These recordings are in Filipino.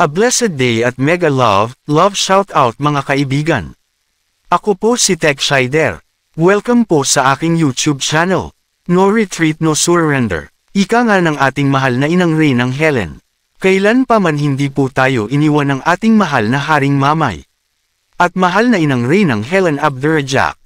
A blessed day at mega love shoutout mga kaibigan. Ako po si Tech Shider. Welcome po sa aking YouTube channel. No retreat no surrender. Ika nga ng ating mahal na inang Reynang Helen. Kailan pa man hindi po tayo iniwan ng ating mahal na Haring Mamay. At mahal na inang Reynang Helen Abdurrahjak.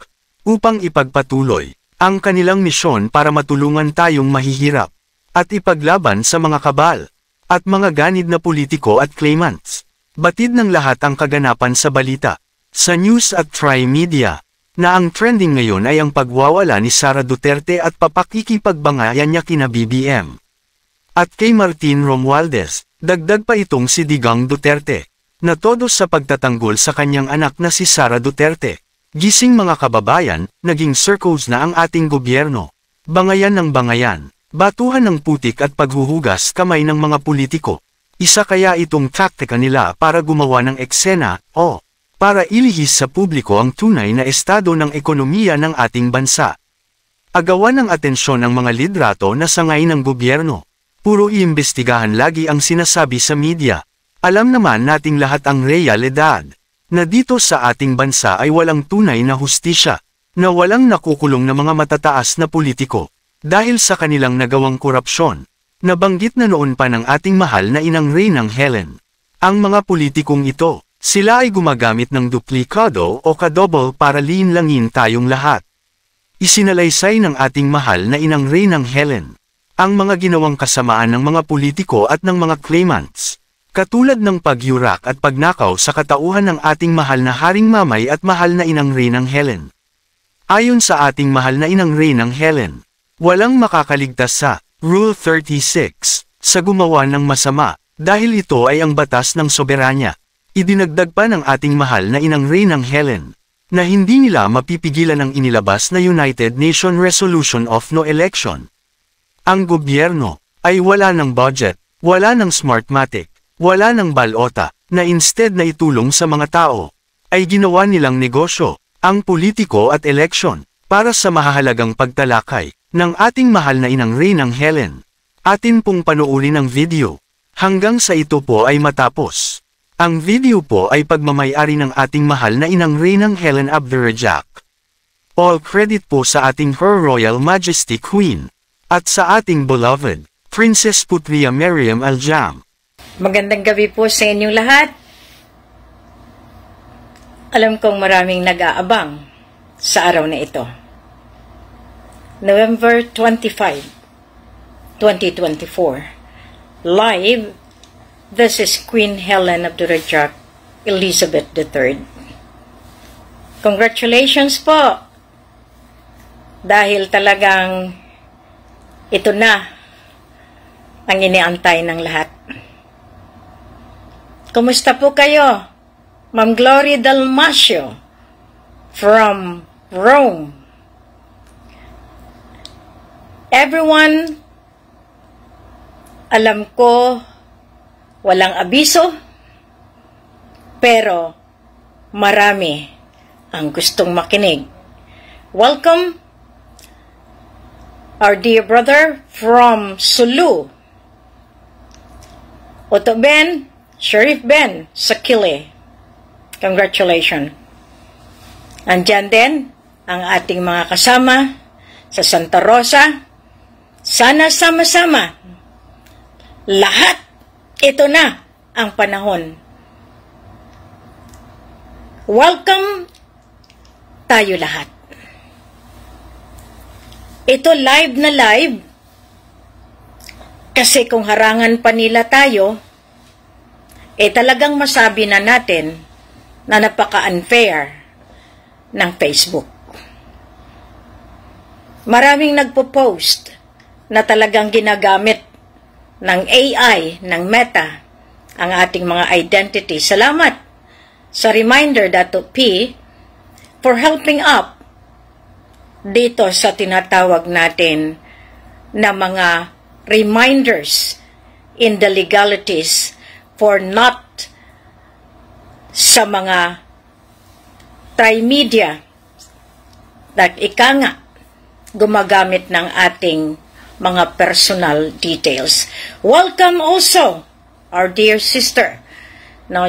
Upang ipagpatuloy ang kanilang misyon para matulungan tayong mahihirap. At ipaglaban sa mga kabal. At mga ganid na politiko at claimants. Batid ng lahat ang kaganapan sa balita, sa news at tri-media, na ang trending ngayon ay ang pagwawala ni Sara Duterte at papakikipagbangayan niya kina BBM. At kay Martin Romualdez, dagdag pa itong si Digong Duterte, na todo sa pagtatanggol sa kanyang anak na si Sara Duterte. Gising mga kababayan, naging circles na ang ating gobyerno. Bangayan ng bangayan. Batuhan ng putik at paghuhugas kamay ng mga politiko. Isa kaya itong taktika nila para gumawa ng eksena, o para ilihis sa publiko ang tunay na estado ng ekonomiya ng ating bansa. Agawan ng atensyon ang mga lidrato na sangay ng gobyerno. Puro iimbestigahan lagi ang sinasabi sa media. Alam naman nating lahat ang realidad, na dito sa ating bansa ay walang tunay na hustisya, na walang nakukulong na mga matataas na politiko. Dahil sa kanilang nagawang korupsyon, nabanggit na noon pa ng ating mahal na inang Reynang Helen. Ang mga politikong ito, sila ay gumagamit ng duplikado o kadouble para linlangin tayong lahat. Isinalaysay ng ating mahal na inang Reynang Helen ang mga ginawang kasamaan ng mga politiko at ng mga claimants, katulad ng pagyurak at pagnakaw sa katauhan ng ating mahal na Haring Mamay at mahal na inang Reynang Helen. Ayon sa ating mahal na inang Reynang Helen, walang makakaligtas sa Rule 36 sa gumawa ng masama, dahil ito ay ang batas ng soberanya. Idinagdag pa ng ating mahal na inang Reynang Helen, na hindi nila mapipigilan ang inilabas na United Nations Resolution of No Election. Ang gobyerno ay wala ng budget, wala ng Smartmatic, wala ng balota, na instead na itulong sa mga tao, ay ginawa nilang negosyo, ang politiko at eleksyon, para sa mahahalagang pagtalakay ng ating mahal na inang Reynang Helen. Atin pong panuurin ang video, hanggang sa ito po ay matapos. Ang video po ay pagmamayari ng ating mahal na inang Reynang Helen Abdurrahjak. All credit po sa ating Her Royal Majesty Queen, at sa ating beloved, Princess Putria Meriam Aljam. Magandang gabi po sa inyong lahat. Alam kong maraming nag-aabang sa araw na ito. November 25, 2024. Live, this is Queen Helen Abdurrahjak Elizabeth III. Congratulations po! Dahil talagang ito na ang iniantay ng lahat. Kumusta po kayo? Ma'am Glory Dalmasio from Rome. Everyone, alam ko, walang abiso, pero marami ang gustong makinig. Welcome, our dear brother from Sulu, Otto Ben, Sheriff Ben, Sakile. Congratulations. Andyan din ang ating mga kasama sa Santa Rosa. Sana sama-sama. Lahat, ito na ang panahon. Welcome tayo lahat. Ito live na live. Kasi kung harangan pa nila tayo, talagang masabi na natin na napaka-unfair ng Facebook. Maraming nagpo-post na talagang ginagamit ng AI, ng Meta, ang ating mga identity. Salamat sa reminder, Dato P, for helping up dito sa tinatawag natin na mga reminders in the legalities for not sa mga tri-media that ika nga gumagamit ng ating mga personal details. Welcome also our dear sister no,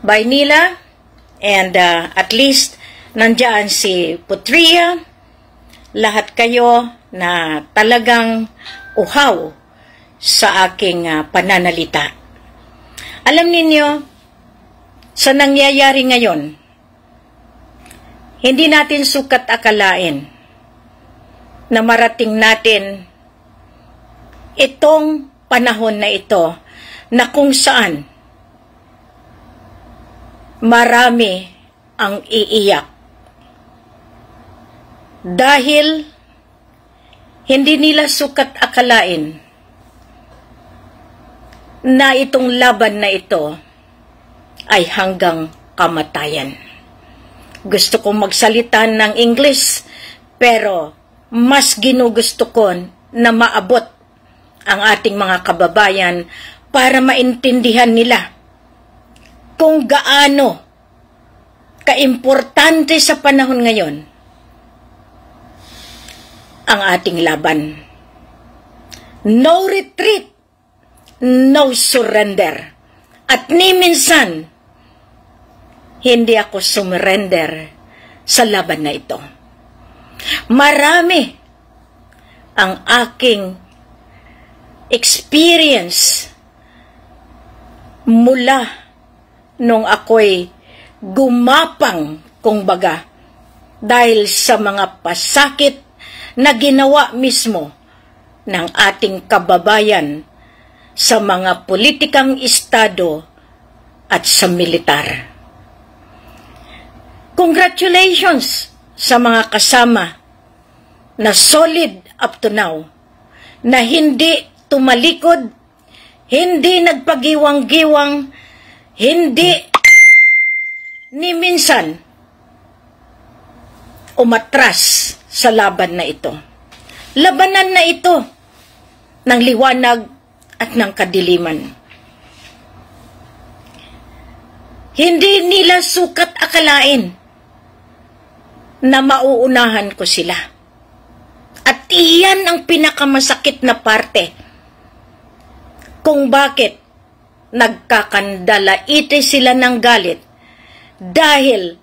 Baynila, and at least nandiyan si Putria, lahat kayo na talagang uhaw sa aking pananalita. Alam ninyo, sa nangyayari ngayon, hindi natin sukat akalain na marating natin itong panahon na ito na kung saan marami ang iiyak. Dahil hindi nila sukat akalain na itong laban na ito ay hanggang kamatayan. Gusto kong magsalita ng English, pero mas ginugusto ko na maabot ang ating mga kababayan para maintindihan nila kung gaano kaimportante sa panahon ngayon ang ating laban. No retreat, no surrender. At ni minsan, hindi ako sumurrender sa laban na ito. Marami ang aking experience mula nung ako'y gumapang, kumbaga, dahil sa mga pasakit na ginawa mismo ng ating kababayan sa mga politikang estado at sa militar. Congratulations sa mga kasama na solid up to now, na hindi tumalikod, hindi nagpagiwang-giwang, hindi ni minsan umatras sa laban na ito. Labanan na ito ng liwanag at ng kadiliman. Hindi nila sukat akalain na mauunahan ko sila. At iyan ang pinakamasakit na parte kung bakit nagkakandalaite sila ng galit, dahil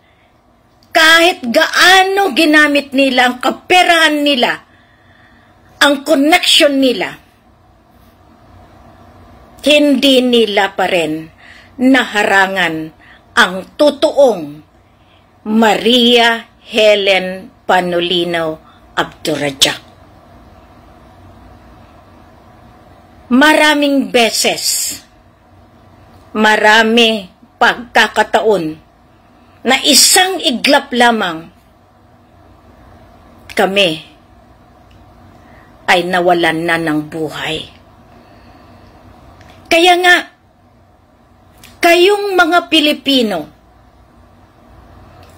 kahit gaano ginamit nila ang kaperahan nila, ang connection nila, hindi nila pa rin naharangan ang totoong Maria Helen Panolino Abdurrajak. Maraming beses, marami pagkakataon na isang iglap lamang kami ay nawalan na ng buhay. Kaya nga, kayong mga Pilipino,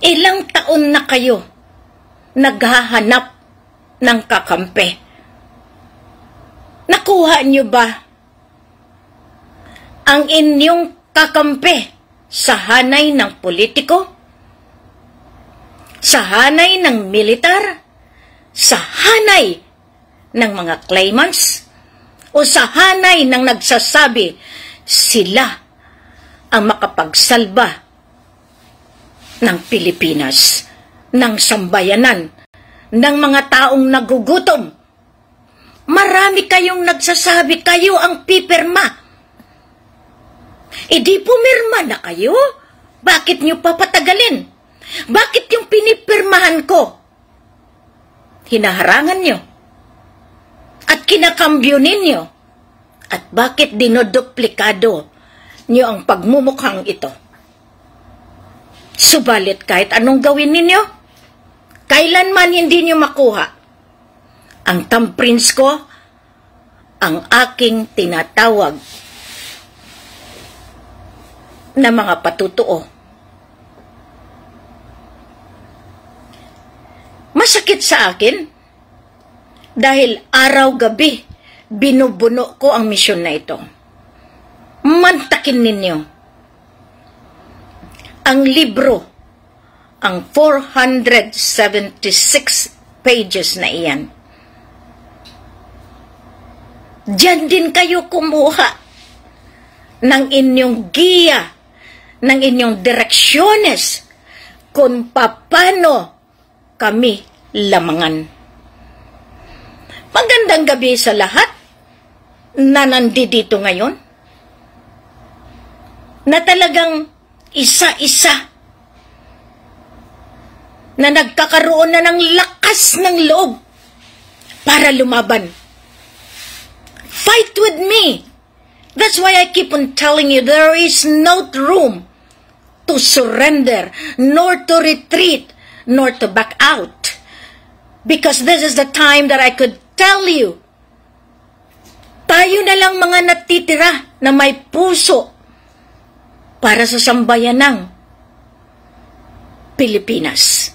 ilang taon na kayo naghahanap ng kakampi? Nakuha niyo ba ang inyong kakampi sa hanay ng politiko? Sa hanay ng militar? Sa hanay ng mga claimants? O sa hanay ng nagsasabi sila ang makapagsalba ng Pilipinas, ng sambayanan, ng mga taong nagugutom? Marami kayong nagsasabi kayo ang pipirma. E di pumirma na kayo? Bakit nyo papatagalin? Bakit yung pinipirmahan ko hinaharangan nyo? At kinakambyo ninyo? At bakit dinoduplikado nyo ang pagmumukhang ito? Subalit kahit anong gawin ninyo, kailanman hindi nyo makuha ang thumbprints ko, ang aking tinatawag na mga patutuo. Masakit sa akin dahil araw-gabi binubuno ko ang misyon na ito. Mantakin ninyo ang libro, ang 476 pages na iyan. Diyan din kayo kumuha ng inyong giya, ng inyong direksyones, kung paano kami lamangan. Magandang gabi sa lahat na nandito ngayon, na talagang isa-isa na nagkakaroon na ng lakas ng loob para lumaban. Fight with me. That's why I keep on telling you there is no room to surrender, nor to retreat, nor to back out. Because this is the time that I could tell you, tayo na lang mga natitira na may puso para sa sambayan ng Pilipinas.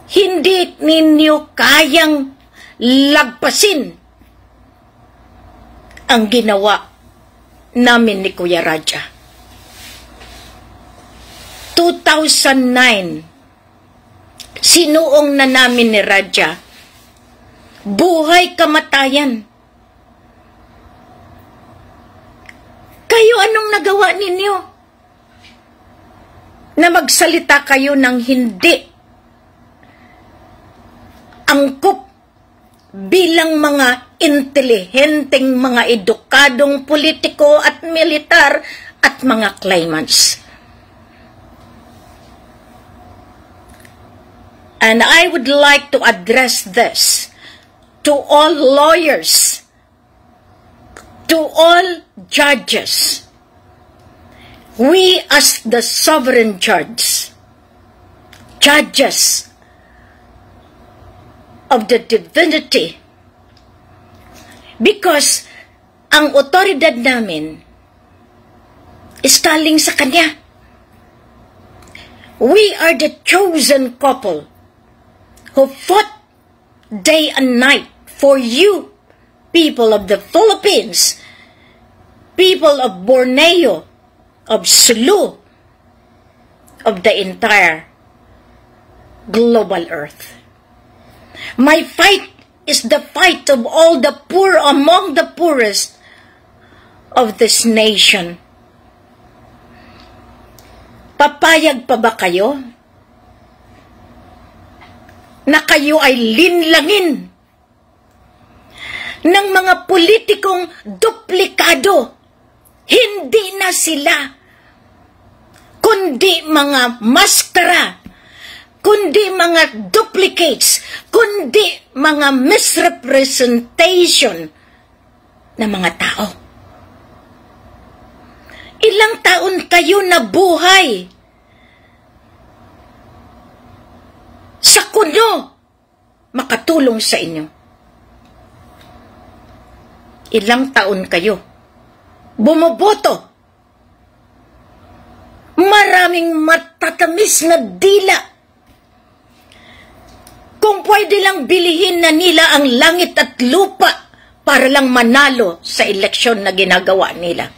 Hindi ninyo kayang lagpasin ang ginawa namin ni Kuya Raja. 2009, sinuong na namin ni Raja, buhay kamatayan. Kayo anong nagawa ninyo? Na magsalita kayo ng hindi angkop bilang mga intelihenteng mga edukadong politiko at militar at mga claimants. And I would like to address this to all lawyers, to all judges. We as the sovereign judges of the divinity, because ang otoridad namin is galing sa Kanya. We are the chosen couple who fought day and night for you, people of the Philippines, people of Borneo, of Sulu, of the entire global earth. My fight is the fight of all the poor among the poorest of this nation. Papayag pa ba kayo na kayo ay linlangin ng mga politikong duplikado? Hindi na sila, kundi mga maskara, kundi mga duplicates, kundi mga misrepresentation ng mga tao. Ilang taon kayo nabuhay sa kuno makatulong sa inyo? Ilang taon kayo bumoboto? Maraming matatamis na dila. Kung pwede lang bilihin na nila ang langit at lupa para lang manalo sa eleksyon na ginagawa nila.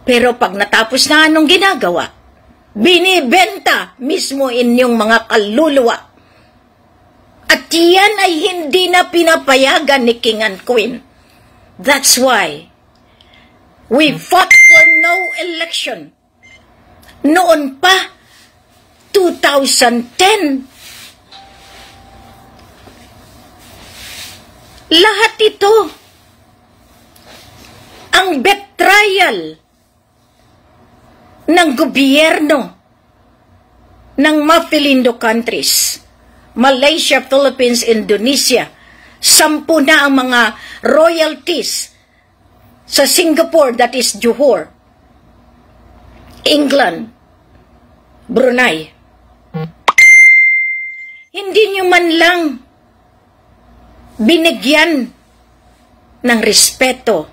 Pero pag natapos na anong ginagawa, binibenta mismo inyong mga kaluluwa. At yan ay hindi na pinapayagan ni King and Queen. That's why we fought for no election. Noon pa, 2010, lahat ito, ang betrayal ng gobyerno ng Mafilindo countries, Malaysia, Philippines, Indonesia, 10 na ang mga royalties sa Singapore, that is Johor, England, Brunei. Hindi nyo man lang binigyan ng respeto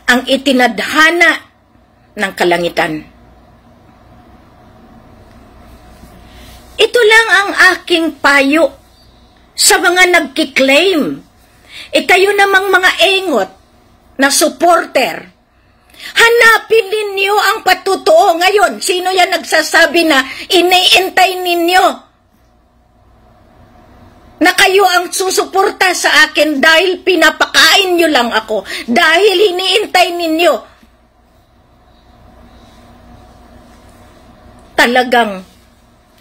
ang itinadhana ng kalangitan. Ito lang ang aking payo sa mga nagkiklaim. Kayo namang mga engot na supporter. Hanapin ninyo ang patutuo ngayon. Sino yan nagsasabi na iniintay ninyo na kayo ang susuporta sa akin dahil pinapakain nyo lang ako, dahil hiniintay ninyo. Talagang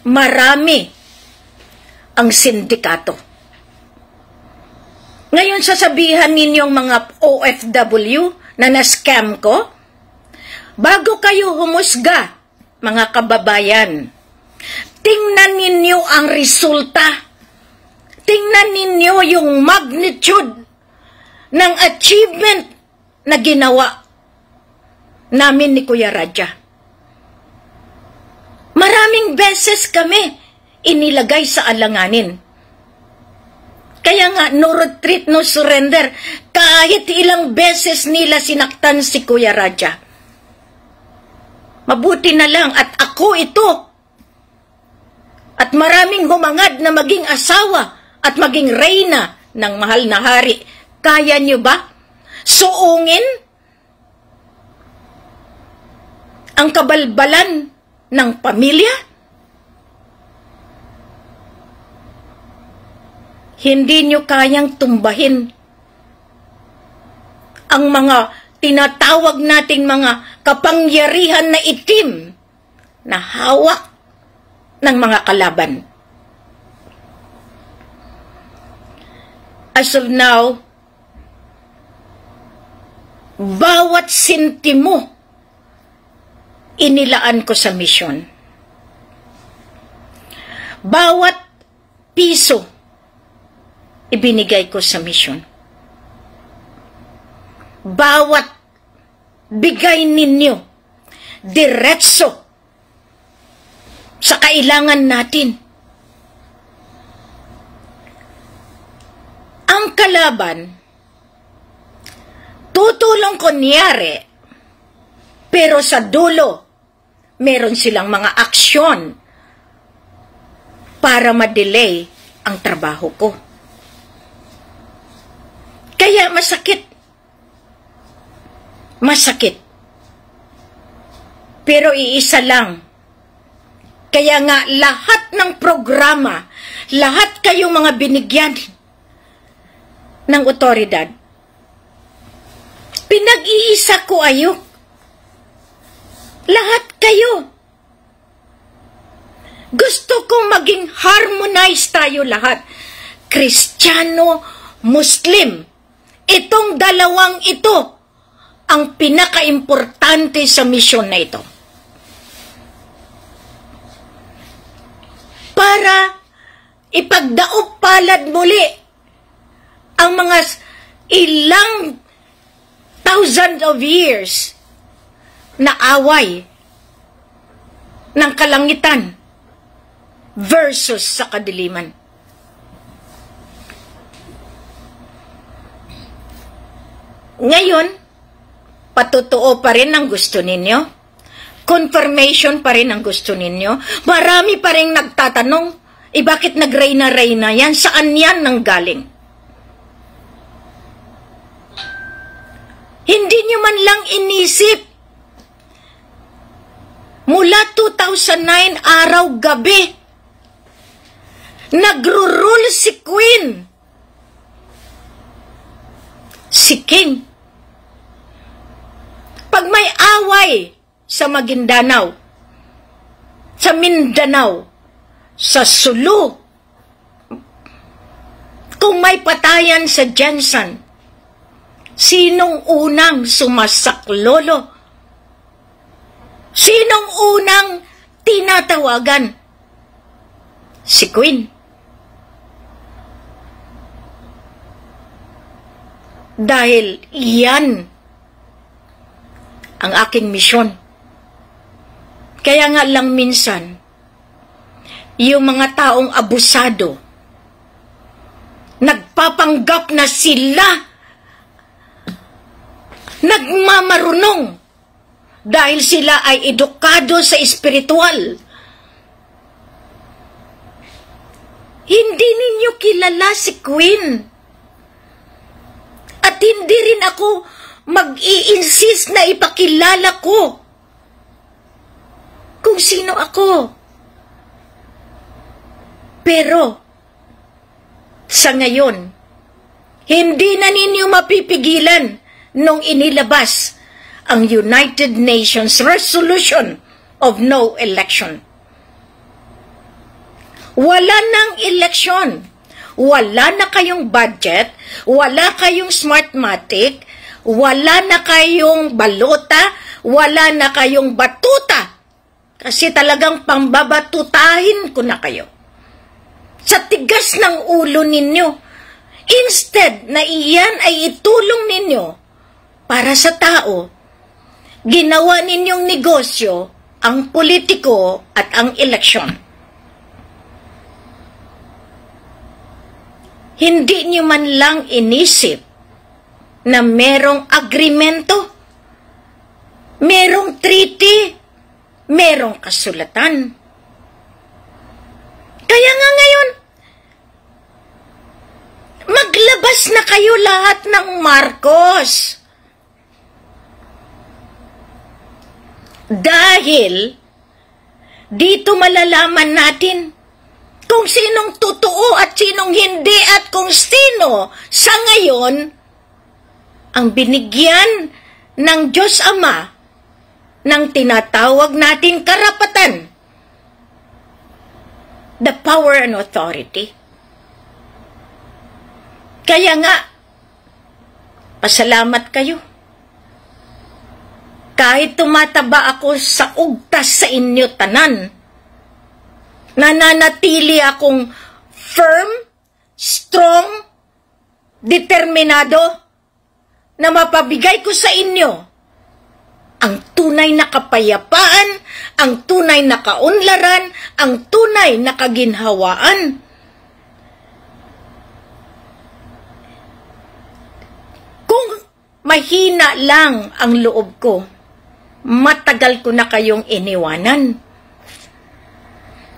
marami ang sindikato. Ngayon sasabihan ninyong mga OFW na na-scam ko, bago kayo humusga, mga kababayan, tingnan ninyo ang resulta. Tingnan ninyo yung magnitude ng achievement na ginawa namin ni Kuya Radja. Maraming beses kami inilagay sa alanganin. Kaya nga, no retreat, no surrender. Kahit ilang beses nila sinaktan si Kuya Radja. Mabuti na lang at ako ito. At maraming humangad na maging asawa at maging reyna ng mahal na hari. Kaya niyo ba suungin ang kabalbalan ng pamilya? Hindi niyo kayang tumbahin ang mga tinatawag nating mga kapangyarihan na itim na hawak ng mga kalaban. As of now, bawat sentimo inilaan ko sa misyon. Bawat piso ibinigay ko sa misyon. Bawat bigay ninyo diretso sa kailangan natin. Ang kalaban, tutulong kunyari, pero sa dulo, meron silang mga aksyon para ma-delay ang trabaho ko. Kaya masakit. Masakit. Pero iisa lang. Kaya nga lahat ng programa, lahat kayong mga binigyan ng otoridad, pinag-iisa ko ayok. Lahat kayo. Gusto kong maging harmonize tayo lahat. Kristiyano, Muslim. Itong dalawang ito ang pinaka-importante sa misyon na ito. Para ipagdaop palad muli ang mga ilang thousands of years na away ng kalangitan versus sa kadiliman. Ngayon, patutuo pa rin ang gusto ninyo. Confirmation pa rin ang gusto ninyo. Marami pa rin nagtatanong, bakit nagreyna-reyna yan? Saan yan nanggaling? Hindi nyo man lang inisip. Mula 2009, araw-gabi, nagro-rule si Queen. Si King. Pag may away sa Maguindanao, sa Mindanao, sa Sulu, kung may patayan sa Jensen, sinong unang sumasaklolo? Sinong unang tinatawagan? Si Queen. Dahil iyan ang aking misyon. Kaya nga lang minsan, yung mga taong abusado, nagpapanggap na sila nagmamarunong dahil sila ay edukado sa espiritual. Hindi ninyo kilala si Queen. At hindi rin ako mag-i-insist na ipakilala ko kung sino ako. Pero, Sa ngayon, hindi na ninyo mapipigilan nung inilabas ang United Nations Resolution of No Election. Wala nang eleksyon. Wala na kayong budget, wala kayong Smartmatic, wala na kayong balota, wala na kayong batuta. Kasi talagang pambabatutahin ko na kayo. Sa tigas ng ulo ninyo, instead na iyan ay itulong ninyo para sa tao, ginawa ninyong negosyo ang politiko at ang eleksyon. Hindi niyo man lang inisip na merong agreemento, merong treaty, merong kasulatan. Kaya nga ngayon, maglabas na kayo lahat ng Marcos. Dahil dito malalaman natin kung sinong totoo at sinong hindi at kung sino sa ngayon ang binigyan ng Diyos Ama ng tinatawag nating karapatan, the power and authority. Kaya nga, pasalamat kayo. Kahit tumataba ako sa ugtas sa inyo tanan, nananatili akong firm, strong, determinado na mapabigay ko sa inyo ang tunay na kapayapaan, ang tunay na kaunlaran, ang tunay na kaginhawaan. Kung mahina lang ang loob ko, matagal ko na kayong iniwanan.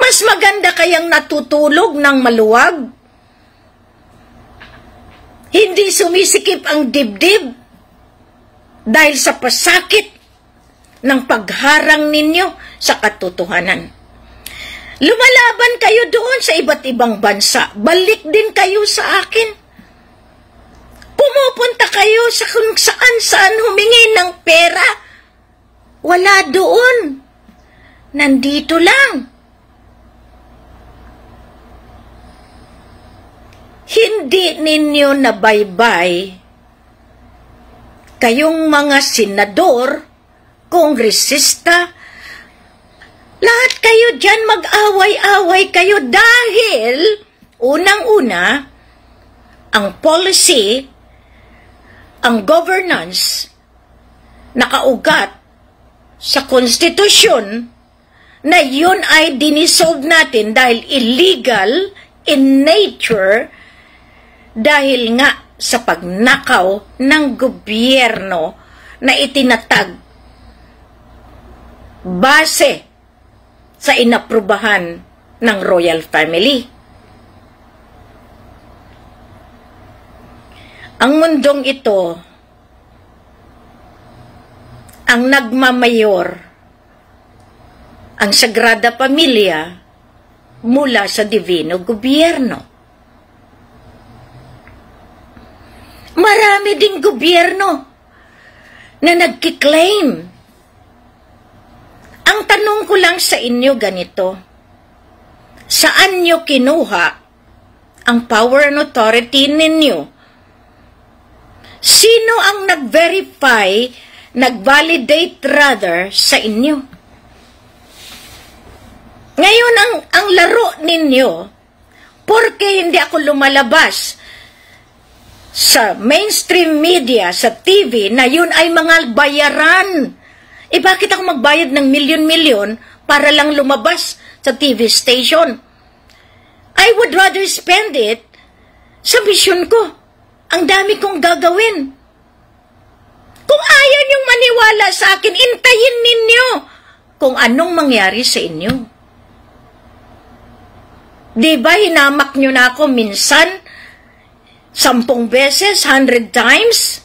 Mas maganda kayang natutulog ng maluwag? Hindi sumisikip ang dibdib dahil sa pasakit ng pagharang ninyo sa katotohanan. Lumalaban kayo doon sa iba't ibang bansa. Balik din kayo sa akin. Pumupunta kayo sa kung saan humingi ng pera. Wala doon. Nandito lang. Hindi ninyo nabaybay kayong mga senador, kongresista, lahat kayo dyan mag-away-away kayo dahil unang-una, ang policy, ang governance, nakaugat sa konstitusyon na yun ay dinisolve natin dahil illegal in nature dahil nga sa pagnakaw ng gobyerno na itinatag base sa inaprubahan ng royal family. Ang mundong ito ang nagmamayor, ang Sagrada Pamilya mula sa Divino Gobyerno. Marami ding gobyerno na nagkiklaim. Ang tanong ko lang sa inyo ganito, saan nyo kinuha ang power and authority ninyo? Sino ang nag-verify, nag-validate rather sa inyo? Ngayon, ang laro ninyo, porque hindi ako lumalabas sa mainstream media, sa TV, na yun ay mga bayaran. Bakit ako magbayad ng milyon-milyon para lang lumabas sa TV station? I would rather spend it sa mission ko. Ang dami kong gagawin. Kung ayaw niyong maniwala sa akin, intayin ninyo kung anong mangyari sa inyo. Diba hinamak nyo na ako minsan, 10 beses, 100 times?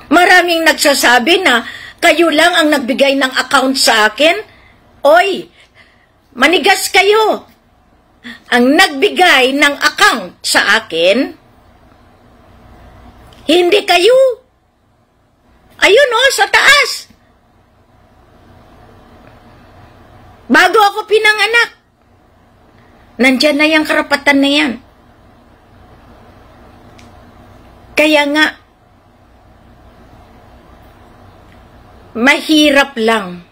Maraming nagsasabi na kayo lang ang nagbigay ng account sa akin. Oy, manigas kayo. ang nagbigay ng account sa akin, hindi kayo. Ayun sa taas. Bago ako pinanganak, nandyan na yung karapatan na yan. Kaya nga, mahirap lang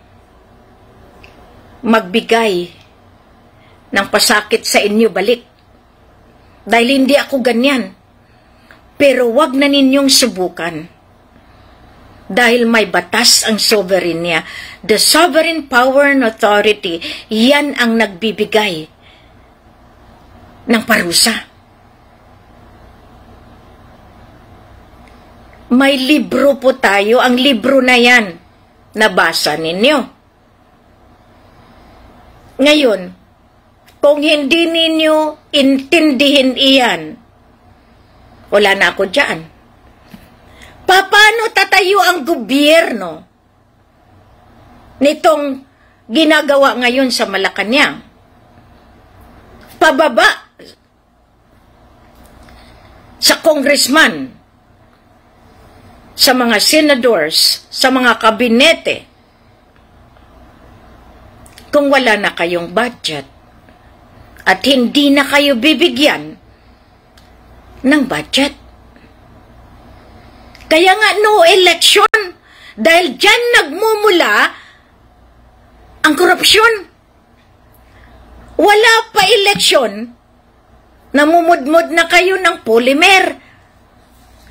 magbigay ng pasakit sa inyo balik. Dahil hindi ako ganyan. Pero wag na ninyong subukan. Dahil may batas ang sovereign niya. The sovereign power and authority, yan ang nagbibigay ng parusa. May libro po tayo. Ang libro na yan, nabasa ninyo. Ngayon, kung hindi ninyo intindihin iyan, wala na ako dyan. Paano tatayo ang gobyerno nitong ginagawa ngayon sa Malacanang? Pababa sa congressman, sa mga senadors, sa mga kabinete, kung wala na kayong budget at hindi na kayo bibigyan ng budget. Kaya nga no election, dahil dyan nagmumula ang korupsyon. Wala pa eleksyon, namumudmod na kayo ng polymer.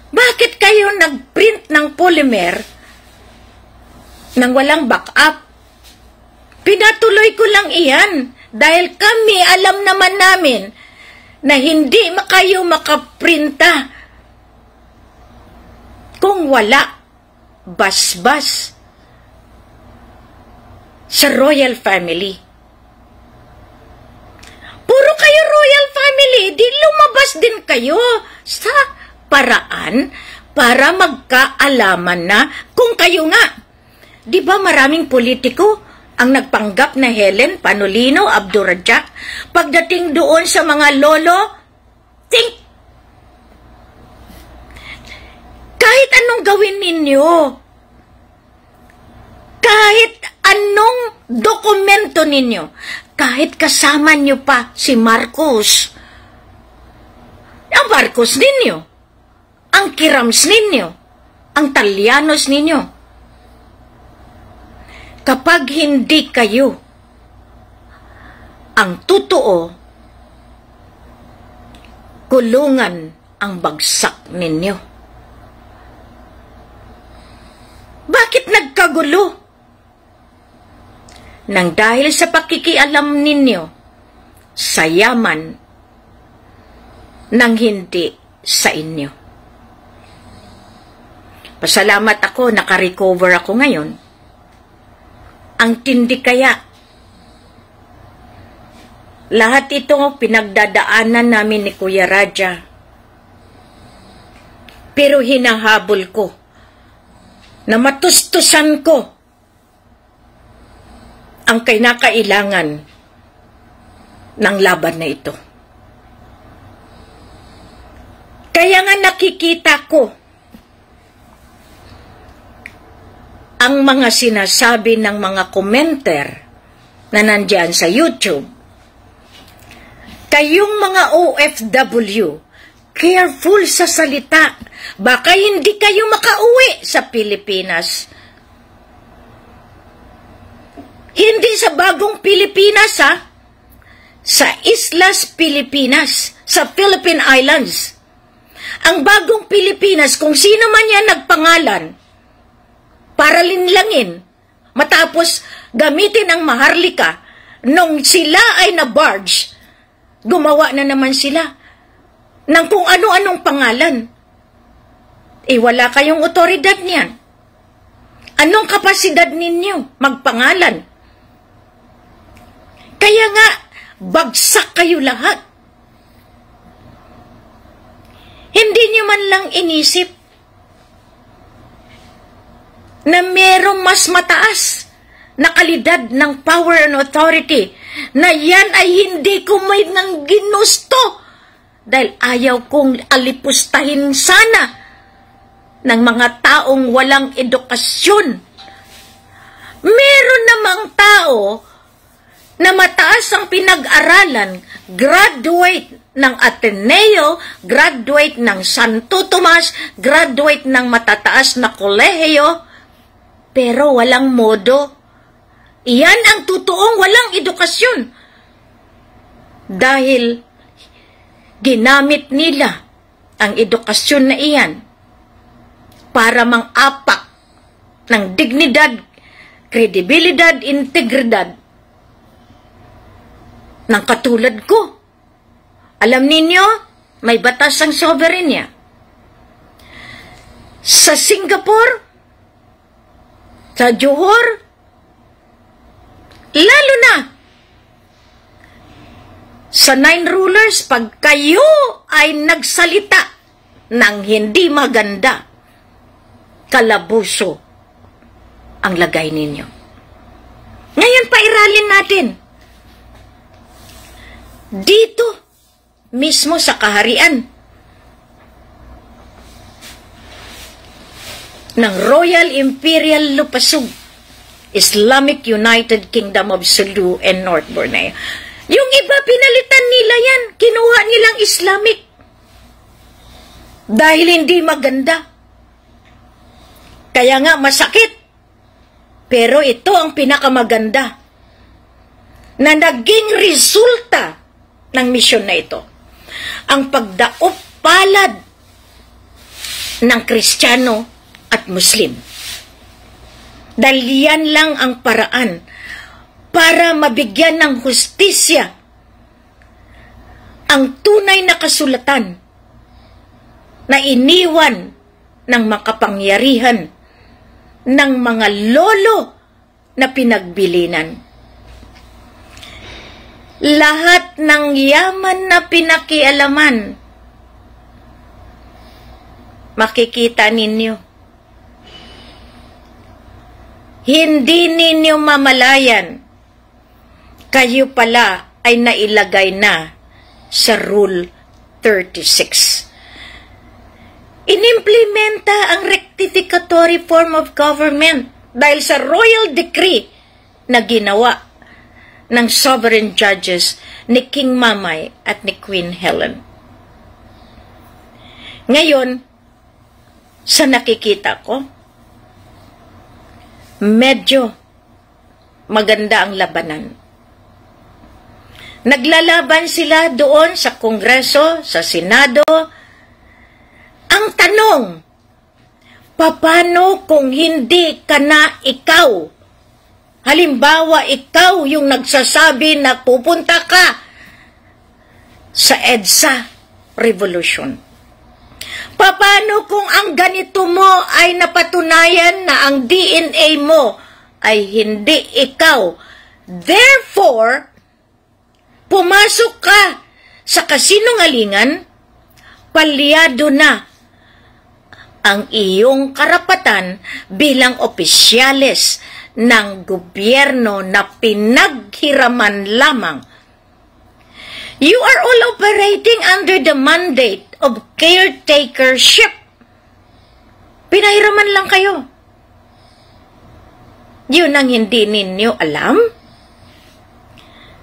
Bakit kayo nag-print ng polymer nang walang backup? Pinatuloy ko lang iyan dahil kami alam naman namin na hindi kayo makaprinta kung wala basbas sa royal family. Puro kayo royal family, di lumabas din kayo sa paraan para magkaalaman na kung kayo nga. Di ba maraming politiko ang nagpanggap na Helen Panolino, Abdurrajak, pagdating doon sa mga lolo, think, kahit anong gawin ninyo, kahit anong dokumento ninyo, kahit kasama nyo pa si Marcos, ang Marcos ninyo, ang Kirams ninyo, ang Talyanos ninyo, kapag hindi kayo ang totoo, kulungan ang bagsak ninyo. Bakit nagkagulo? Nang dahil sa pakikialam ninyo sa yaman nang hindi sa inyo. Pasalamat ako, naka-recover ako ngayon. Ang tindi kaya. Lahat ito pinagdadaanan namin ni Kuya Raja. Pero hinahabol ko na matustusan ko ang kinakailangan ng laban na ito. Kaya nga nakikita ko ang mga sinasabi ng mga commenter na nandyan sa YouTube. Kayong mga OFW, careful sa salita. Baka hindi kayo makauwi sa Pilipinas. Hindi sa bagong Pilipinas, ha? Sa Islas Pilipinas, sa Philippine Islands. Ang bagong Pilipinas, kung sino man yan nagpangalan, para linlangin, matapos gamitin ang maharlika, nung sila ay na-barge, gumawa na naman sila ng kung ano-anong pangalan. Wala kayong otoridad niyan. Anong kapasidad ninyo magpangalan? Kaya nga, bagsak kayo lahat. Hindi nyo man lang inisip na merong mas mataas na kalidad ng power and authority na yan ay hindi ko may nang ginusto dahil ayaw kong alipustahin sana ng mga taong walang edukasyon. Meron namang tao na mataas ang pinag-aralan, graduate ng Ateneo, graduate ng Santo Tomas, graduate ng matataas na kolehiyo, pero walang modo. Iyan ang totoong walang edukasyon. Dahil ginamit nila ang edukasyon na iyan para mang-apak ng dignidad, kredibilidad, integridad ng katulad ko. Alam ninyo, may batas ang soberenya. Sa Singapore, sa Johor, lalo na sa 9 rulers, pag kayo ay nagsalita ng hindi maganda, kalabuso ang lagay ninyo. Ngayon, pairalin natin. Dito, mismo sa kaharian ng Royal Imperial Lupasug, Islamic United Kingdom of Sulu and North Borneo. Yung iba, pinalitan nila yan. Kinuha nilang Islamic. Dahil hindi maganda. Kaya nga masakit. Pero ito ang pinakamaganda na naging resulta ng misyon na ito. Ang pagdaop palad ng Kristiyano at Muslim. Dahil yan lang ang paraan para mabigyan ng hustisya ang tunay na kasulatan na iniwan ng makapangyarihan ng mga lolo na pinagbilinan. Lahat ng yaman na pinakialaman, makikita ninyo. Hindi ninyo mamalayan, kayo pala ay nailagay na sa Rule 36. Inimplementa ang rectificatory form of government dahil sa royal decree na ginawa ng sovereign judges ni King Mamay at ni Queen Helen. Ngayon, sa nakikita ko, medyo maganda ang labanan. Naglalaban sila doon sa Kongreso, sa Senado. Ang tanong, paano kung hindi ka na ikaw? Halimbawa, ikaw yung nagsasabi na pupunta ka sa EDSA Revolution. Paano kung ang ganito mo ay napatunayan na ang DNA mo ay hindi ikaw? Therefore, pumasok ka sa kasinungalingan, palyado na ang iyong karapatan bilang opisyales ng gobyerno na pinaghiraman lamang. You are all operating under the mandate of caretakership. Pinahiraman lang kayo. Yun ang hindi ninyo alam.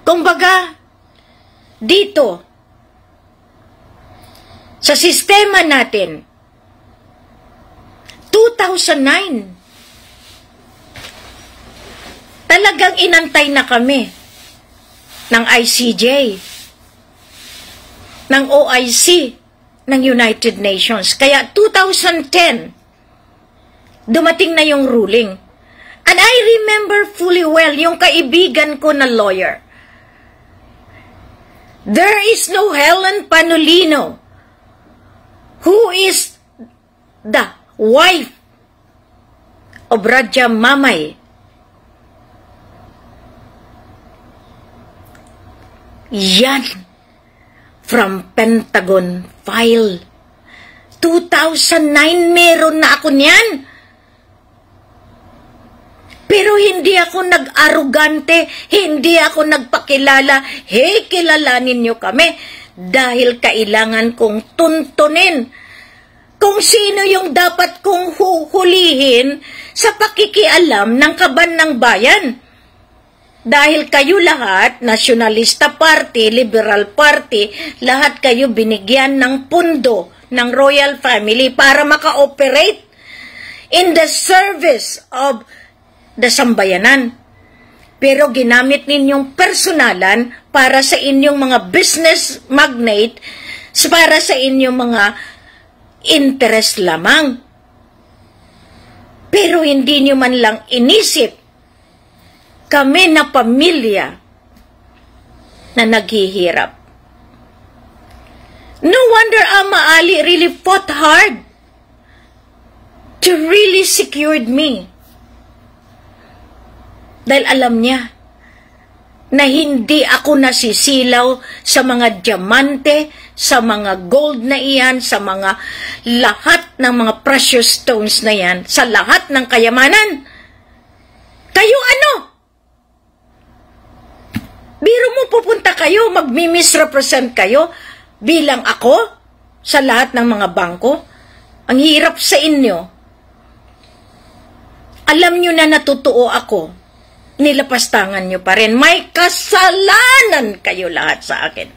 Kumbaga, dito, sa sistema natin, 2009, talagang inantay na kami ng ICJ, ng OIC, ng United Nations. Kaya 2010, dumating na yung ruling. And I remember fully well yung kaibigan ko na lawyer. There is no Helen Panolino, who is the wife of Raja Mamay. Yan from Pentagon file. 2009 meron na ako niyan. Pero hindi ako nag-arugante, hindi ako nagpakilala, hey, kilalanin niyo kami, dahil kailangan kong tuntunin kung sino yung dapat kong huhulihin sa pakikialam ng kaban ng bayan. Dahil kayo lahat, Nationalista Party, Liberal Party, lahat kayo binigyan ng pundo ng royal family para maka-operate in the service of the sambayanan. Pero ginamit ninyong personalan para sa inyong mga business magnate, para sa inyong mga interest lamang. Pero hindi nyo man lang inisip kami na pamilya na naghihirap. No wonder Ama Ali really fought hard to really secured me. Dahil alam niya na hindi ako nasisilaw sa mga diamante, sa mga gold na iyan, sa mga lahat ng mga precious stones na yan, sa lahat ng kayamanan. Kayo ano? Biro mo pupunta kayo, magmi-misrepresent kayo bilang ako sa lahat ng mga bangko. Ang hirap sa inyo. Alam nyo na natutuo ako. Nilapastangan nyo pa rin. May kasalanan kayo lahat sa akin.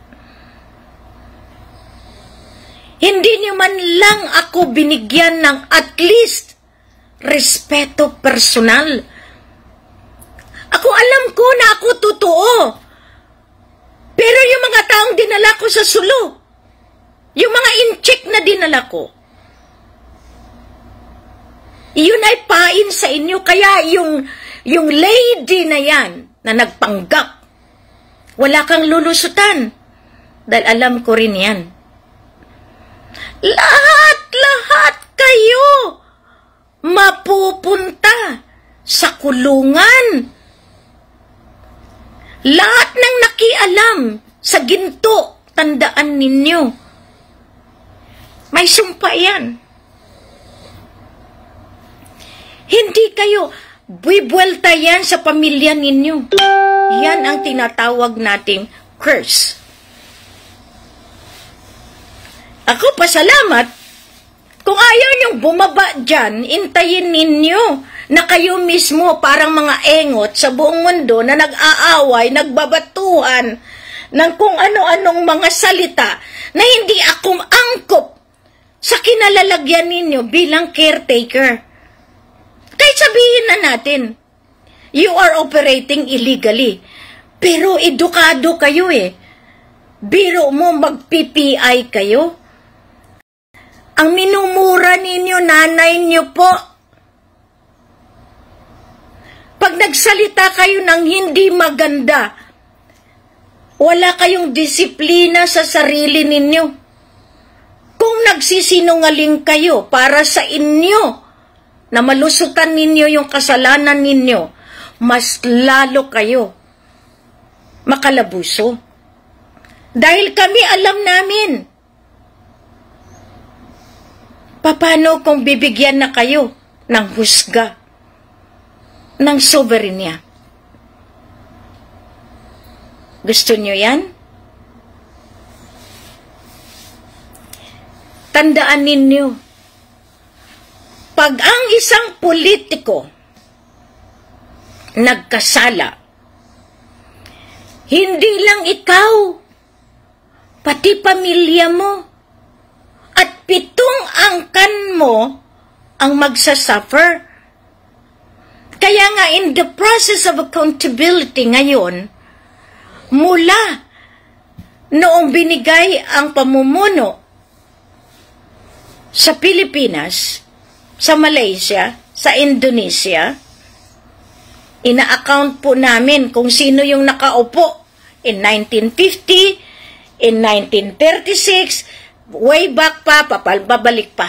Hindi nyo man lang ako binigyan ng at least respeto personal. Ako alam ko na ako totoo. Pero yung mga taong dinala ko sa sulo, yung mga incheck na dinala ko, yun ay pain sa inyo. Kaya yung lady na yan na nagpanggap, wala kang lulusutan. Dahil alam ko rin yan. Lahat kayo mapupunta sa kulungan. Lahat ng nakialam sa ginto, tandaan ninyo. May sumpa yan. Hindi kayo, buwelta yan sa pamilya ninyo. Yan ang tinatawag nating curse. Ako pasalamat, kung ayaw niyong bumaba dyan, intayin ninyo na kayo mismo parang mga engot sa buong mundo na nag-aaway, nagbabatuhan ng kung ano-anong mga salita na hindi ako angkop sa kinalalagyan ninyo bilang caretaker. Kahit sabihin na natin, you are operating illegally. Pero edukado kayo eh. Biro mo mag-PPI kayo. Ang minumura ninyo, nanay nyo po. Pag nagsalita kayo ng hindi maganda, wala kayong disiplina sa sarili ninyo. Kung nagsisinungaling kayo para sa inyo, na malusutan ninyo yung kasalanan ninyo, mas lalo kayo makalabuso. Dahil kami alam namin, paano kung bibigyan na kayo ng husga, ng soberenya? Gusto nyo yan? Tandaan ninyo, pag ang isang politiko nagkasala, hindi lang ikaw, pati pamilya mo, at 7 angkan mo ang magsasuffer. Kaya nga in the process of accountability ngayon, mula noong binigay ang pamumuno sa Pilipinas, sa Malaysia, sa Indonesia, ina-account po namin kung sino yung nakaupo in 1950, in 1936, way back pa, babalik pa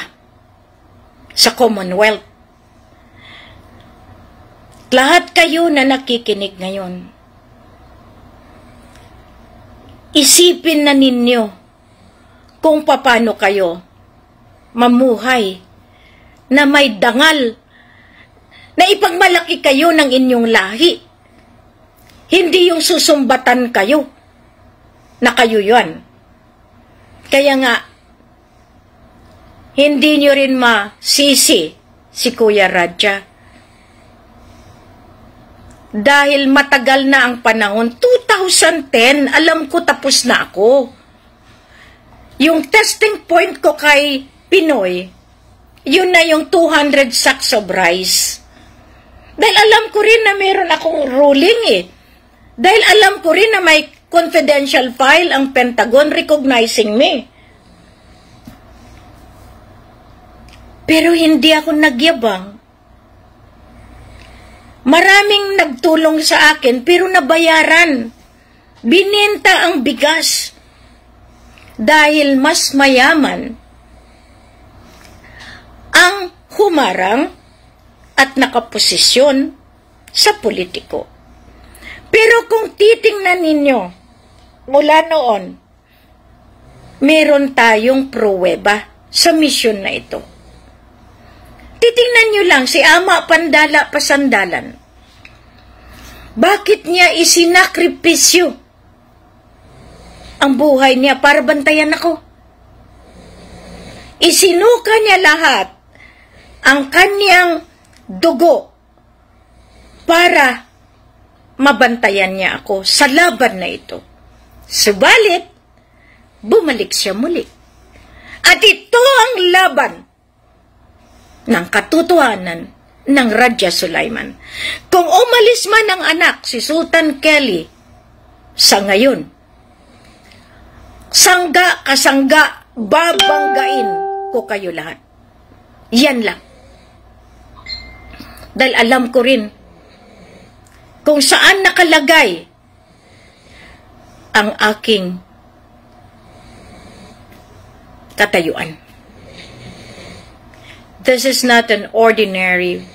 sa Commonwealth. Lahat kayo na nakikinig ngayon, isipin na ninyo kung paano kayo mamuhay na may dangal, na ipagmalaki kayo ng inyong lahi. Hindi yung susumbatan kayo na kayo yun. Kaya nga, hindi nyo rin masisi si Kuya Radja. Dahil matagal na ang panahon, 2010, alam ko tapos na ako. Yung testing point ko kay Pinoy, yun na yung 200 sacks of rice. Dahil alam ko rin na meron akong ruling eh. Dahil alam ko rin na may confidential file ang Pentagon recognizing me. Pero hindi ako nagyabang. Maraming nagtulong sa akin pero nabayaran. Binenta ang bigas. Dahil mas mayaman ang humarang at nakaposisyon sa politiko. Pero kung titingnan ninyo, mula noon, meron tayong pruweba sa misyon na ito. Titingnan nyo lang si Ama Pandala Pasandalan. Bakit niya isinakripisyo ang buhay niya para bantayan ako? Isinuka niya lahat ang kanyang dugo para mabantayan niya ako sa laban na ito. Subalit, bumalik siya muli. At ito ang laban ng katotohanan ng Radja Sulaiman. Kung umalis man ang anak, si Sultan Kelly, sa ngayon, sangga kasangga, babanggain ko kayo lahat. Yan lang. Dahil alam ko rin kung saan nakalagay ang aking katayuan. This is not an ordinary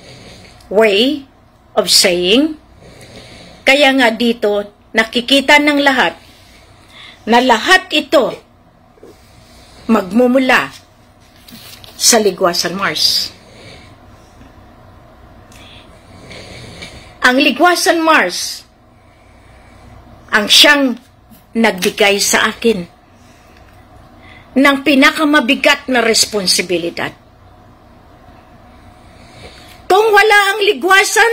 way of saying. Kaya nga dito, nakikita ng lahat na lahat ito magmumula sa Ligwasan Mars. Ang Ligwasan Mars ang siyang nagbigay sa akin ng pinakamabigat na responsibilidad. Kung wala ang ligwasan,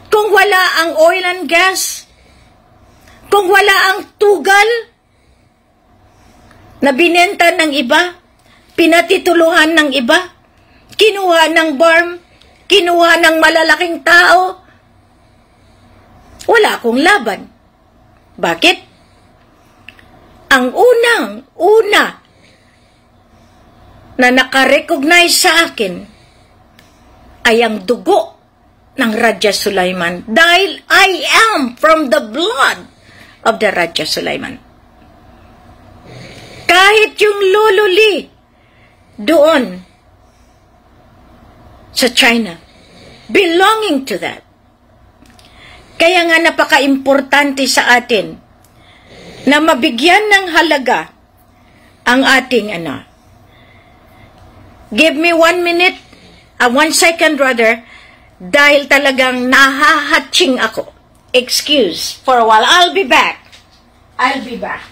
kung wala ang oil and gas, kung wala ang tugal na binenta ng iba, pinatituluhan ng iba, kinuha ng barm, kinuha ng malalaking tao, wala akong laban. Bakit? Ang una na nakarecognize sa akin ay ang dugo ng Radja Sulaiman dahil I am from the blood of the Radja Sulaiman. Kahit yung Lolo Lee doon sa China, belonging to that. Kaya nga napaka-importante sa atin na mabigyan ng halaga ang ating Give me 1 minute, 1 second rather, dahil talagang nahahatching ako. Excuse for a while. I'll be back. I'll be back.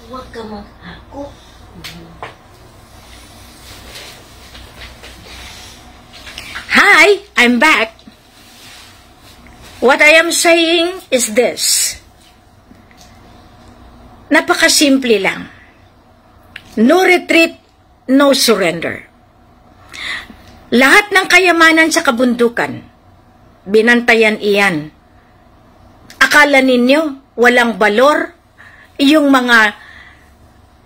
Huwag ka mag-ako. Hi, I'm back. What I am saying is this. Napakasimple lang. No retreat, no surrender. Lahat ng kayamanan sa kabundukan, binantayan iyan. Akala ninyo walang balor yung mga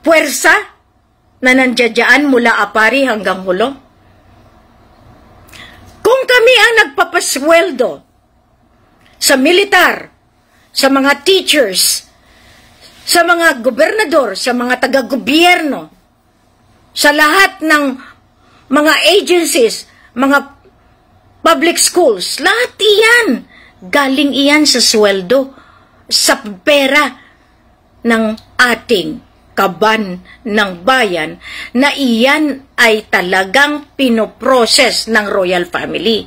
puwersa na nandiyadyaan mula Apari hanggang Hulo? Kung kami ang nagpapasweldo sa militar, sa mga teachers, sa mga gobernador, sa mga taga-gobyerno, sa lahat ng mga agencies, mga public schools, lahat iyan, galing iyan sa sweldo, sa pera ng ating kaban ng bayan na iyan ay talagang pinoproses ng royal family.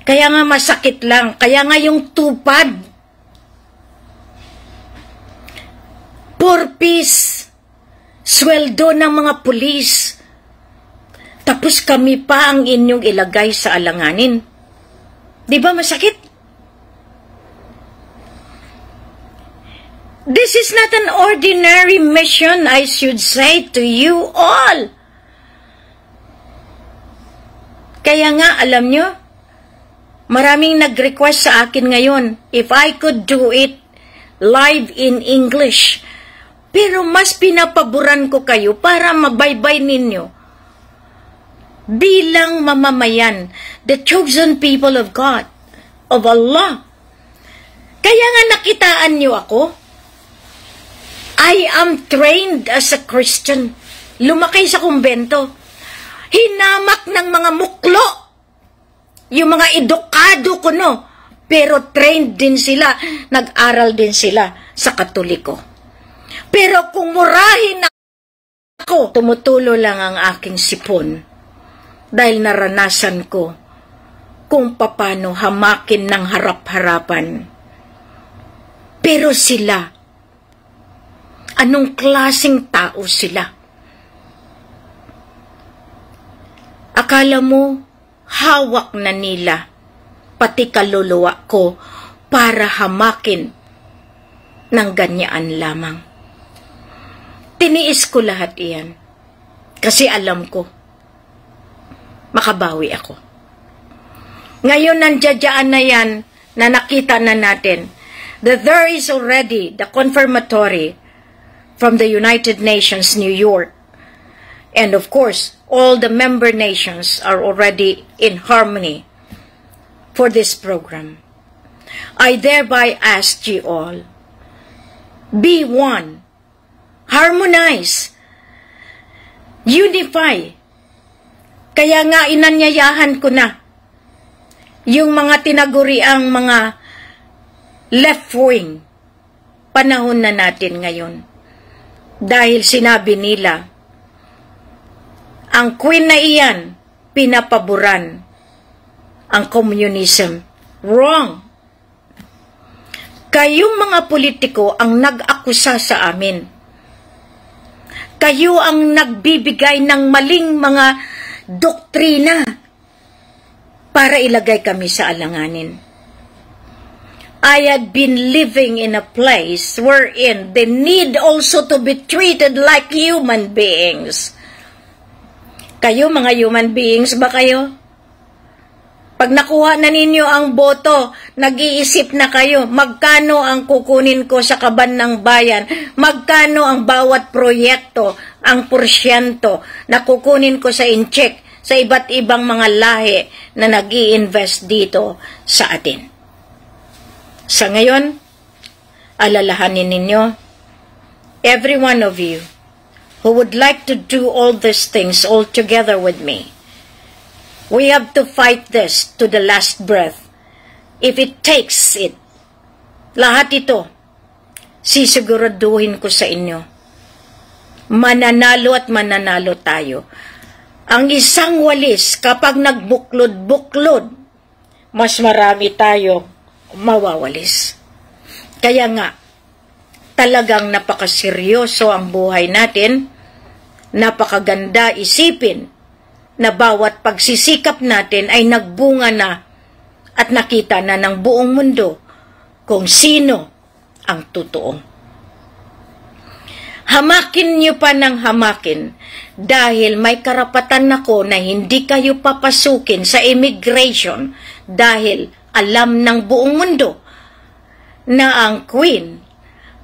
Kaya nga masakit lang, kaya nga yung tupad, purpose, sweldo ng mga pulis, tapos kami pa ang inyong ilagay sa alanganin. Di ba masakit? This is not an ordinary mission, I should say to you all. Kaya nga, alam nyo, maraming nag-request sa akin ngayon, if I could do it live in English. Pero mas pinapaboran ko kayo para mabaybay ninyo. Bilang mamamayan, the chosen people of God, of Allah. Kaya nga nakitaan nyo ako, I am trained as a Christian. Lumaki sa kumbento. Hinamak ng mga muklo. Yung mga edukado ko, no? Pero trained din sila. Nag-aral din sila sa Katoliko. Pero kung murahin ako, tumutulo lang ang aking sipon. Dahil naranasan ko kung paano hamakin ng harap-harapan. Pero sila, anong klaseng tao sila? Akala mo, hawak na nila, pati kaluluwa ko, para hamakin ng ganyaan lamang. Tiniis ko lahat iyan, kasi alam ko, makabawi ako. Ngayon, nandiyadyaan na yan, na nakita na natin, that there is already the confirmatory from the United Nations, New York. And of course, all the member nations are already in harmony for this program. I thereby ask you all, be one, harmonize, unify. Kaya nga inanyayahan ko na yung mga tinaguriang mga left wing, panahon na natin ngayon. Dahil sinabi nila, ang Queen na iyan, pinapaboran ang communism. Wrong. Kayong mga politiko ang nag-akusa sa amin. Kayo ang nagbibigay ng maling mga doktrina para ilagay kami sa alanganin. I had been living in a place wherein they need also to be treated like human beings. Kayo, mga human beings ba kayo? Pag nakuha na ninyo ang boto, nag-iisip na kayo, magkano ang kukunin ko sa kaban ng bayan? Magkano ang bawat proyekto, ang porsyento na kukunin ko sa incheck sa iba't ibang mga lahi na nag-i-invest dito sa atin? Sa ngayon, alalahanin ninyo, every one of you who would like to do all these things all together with me, we have to fight this to the last breath. If it takes it, lahat ito, sisiguraduhin ko sa inyo, mananalo at mananalo tayo. Ang isang walis, kapag nagbuklod-buklod, mas marami tayo mawawalis. Kaya nga, talagang napakaseryoso ang buhay natin, napakaganda isipin na bawat pagsisikap natin ay nagbunga na at nakita na ng buong mundo kung sino ang totoo. Hamakin niyo pa ng hamakin dahil may karapatan ako na hindi kayo papasukin sa immigration dahil alam ng buong mundo na ang Queen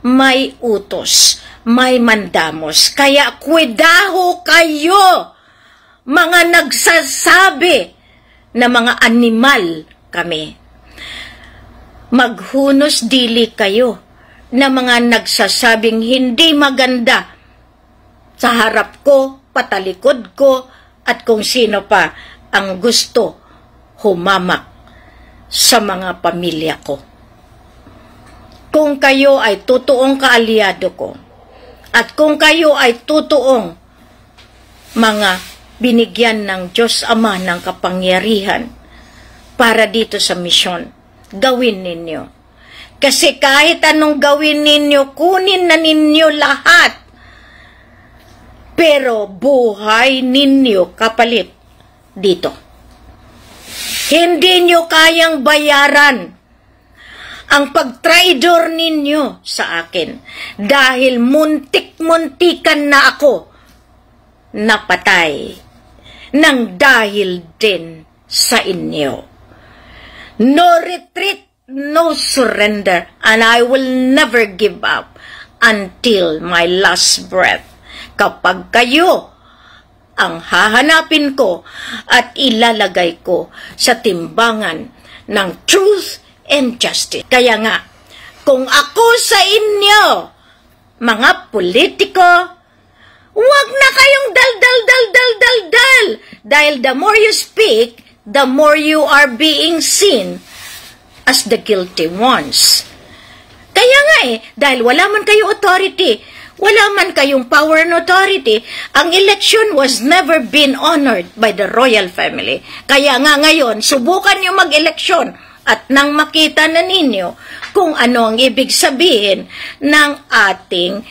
may utos, may mandamos. Kaya kuidaho kayo, mga nagsasabi na mga animal kami. Maghunos dili kayo na mga nagsasabing hindi maganda sa harap ko, patalikod ko, at kung sino pa ang gusto humamak sa mga pamilya ko. kung kayo ay totoong kaalyado ko, at kung kayo ay totoong mga binigyan ng Diyos Ama ng kapangyarihan para dito sa misyon, gawin ninyo. Kasi kahit anong gawin ninyo, kunin na ninyo lahat. Pero buhay ninyo kapalit dito. Hindi nyo kayang bayaran ang pagtraidor ninyo sa akin dahil muntik-muntikan na ako napatay nang dahil din sa inyo. No retreat, no surrender, and I will never give up until my last breath. Kapag kayo ang hahanapin ko at ilalagay ko sa timbangan ng truth and justice. Kaya nga, kung ako sa inyo, mga politiko, huwag na kayong dal. Dahil the more you speak, the more you are being seen as the guilty ones. Kaya nga dahil wala man kayong authority, wala man kayong power and authority, ang election was never been honored by the royal family. Kaya nga ngayon, subukan nyo mag-eleksyon at nang makita na ninyo kung ano ang ibig sabihin ng ating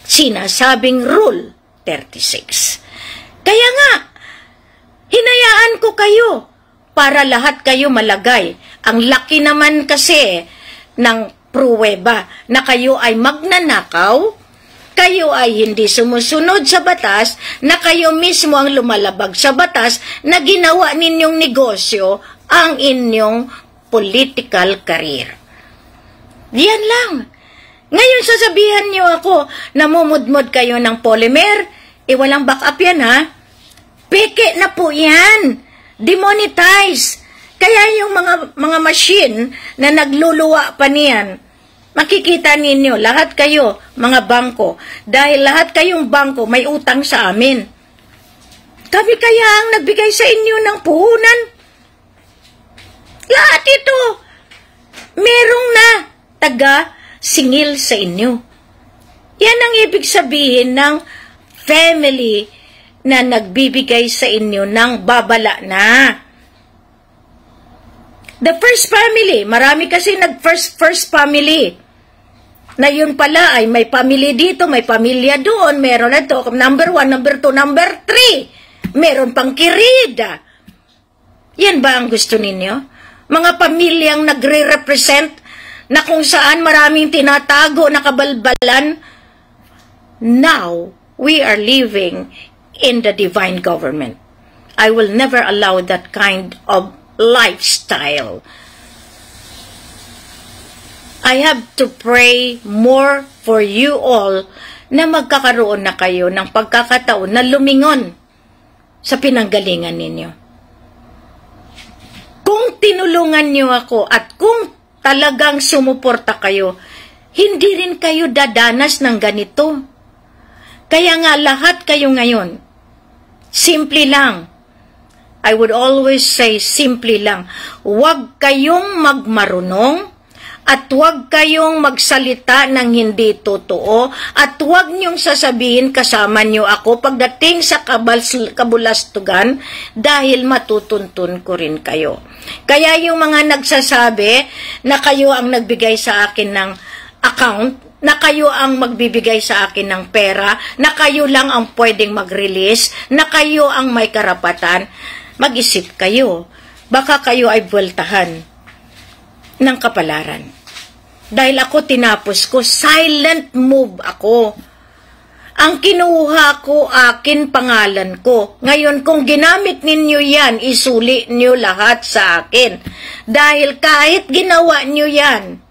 sinasabing Rule 36. Kaya nga, hinayaan ko kayo para lahat kayo malagay. Ang laki naman kasi ng pruweba na kayo ay magnanakaw, kayo ay hindi sumusunod sa batas, na kayo mismo ang lumalabag sa batas, na ginawa ninyong negosyo ang inyong political career. Diyan lang. Ngayon sasabihan niyo ako, namumudmod kayo ng polymer, walang backup yan ha. Peke na po yan. Demonetize. Kaya yung mga machine na nagluluwa pa niyan, makikita ninyo, lahat kayo, mga bangko, dahil lahat kayong bangko may utang sa amin. Kami kaya ang nagbigay sa inyo ng puhunan. Lahat ito, merong na taga-singil sa inyo. Yan ang ibig sabihin ng family na nagbibigay sa inyo ng babala na. The first family, marami kasi first family. Na yun pala ay may family dito, may pamilya doon, meron na to, number 1, number 2, number 3. Meron pang kirida. Yan ba ang gusto ninyo? Mga pamilyang nagre-represent na kung saan maraming tinatago na kabalbalan. Now, we are living in the divine government. I will never allow that kind of lifestyle. I have to pray more for you all na magkakaroon na kayo ng pagkakataon na lumingon sa pinanggalingan ninyo. Kung tinulungan nyo ako at kung talagang sumuporta kayo, hindi rin kayo dadanas ng ganito. Kaya nga lahat kayo ngayon, simple lang. I would always say simple lang. Huwag kayong magmarunong at huwag kayong magsalita ng hindi totoo at huwag niyong sasabihin kasama niyo ako pagdating sa kabulastugan dahil matutuntun ko rin kayo. Kaya yung mga nagsasabi na kayo ang nagbigay sa akin ng account, na kayo ang magbibigay sa akin ng pera, na kayo lang ang pwedeng mag-release, na kayo ang may karapatan, mag-isip kayo. Baka kayo ay buweltahan ng kapalaran. Dahil ako tinapos ko, silent move ako. Ang kinuha ko, akin pangalan ko. Ngayon, kung ginamit ninyo yan, isuli nyo lahat sa akin. Dahil kahit ginawa nyo yan,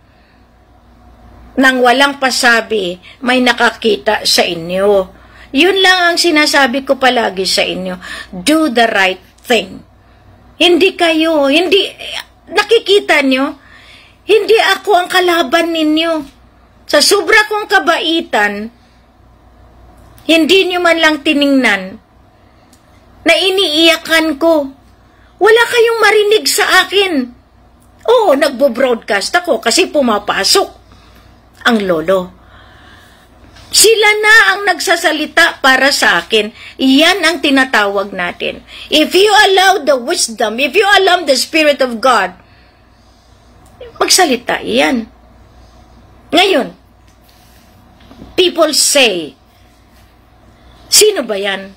nang walang pasabi, may nakakita sa inyo. Yun lang ang sinasabi ko palagi sa inyo. Do the right thing. Hindi kayo, nakikita nyo, hindi ako ang kalaban ninyo. Sa sobra kong kabaitan, hindi nyo man lang tiningnan na iniiyakan ko. Wala kayong marinig sa akin. Oo, nagbo-broadcast ako kasi pumapasok. ang lolo. Sila na ang nagsasalita para sa akin. Iyan ang tinatawag natin. If you allow the wisdom, if you allow the Spirit of God, magsalita iyan. Ngayon, people say, sino ba yan?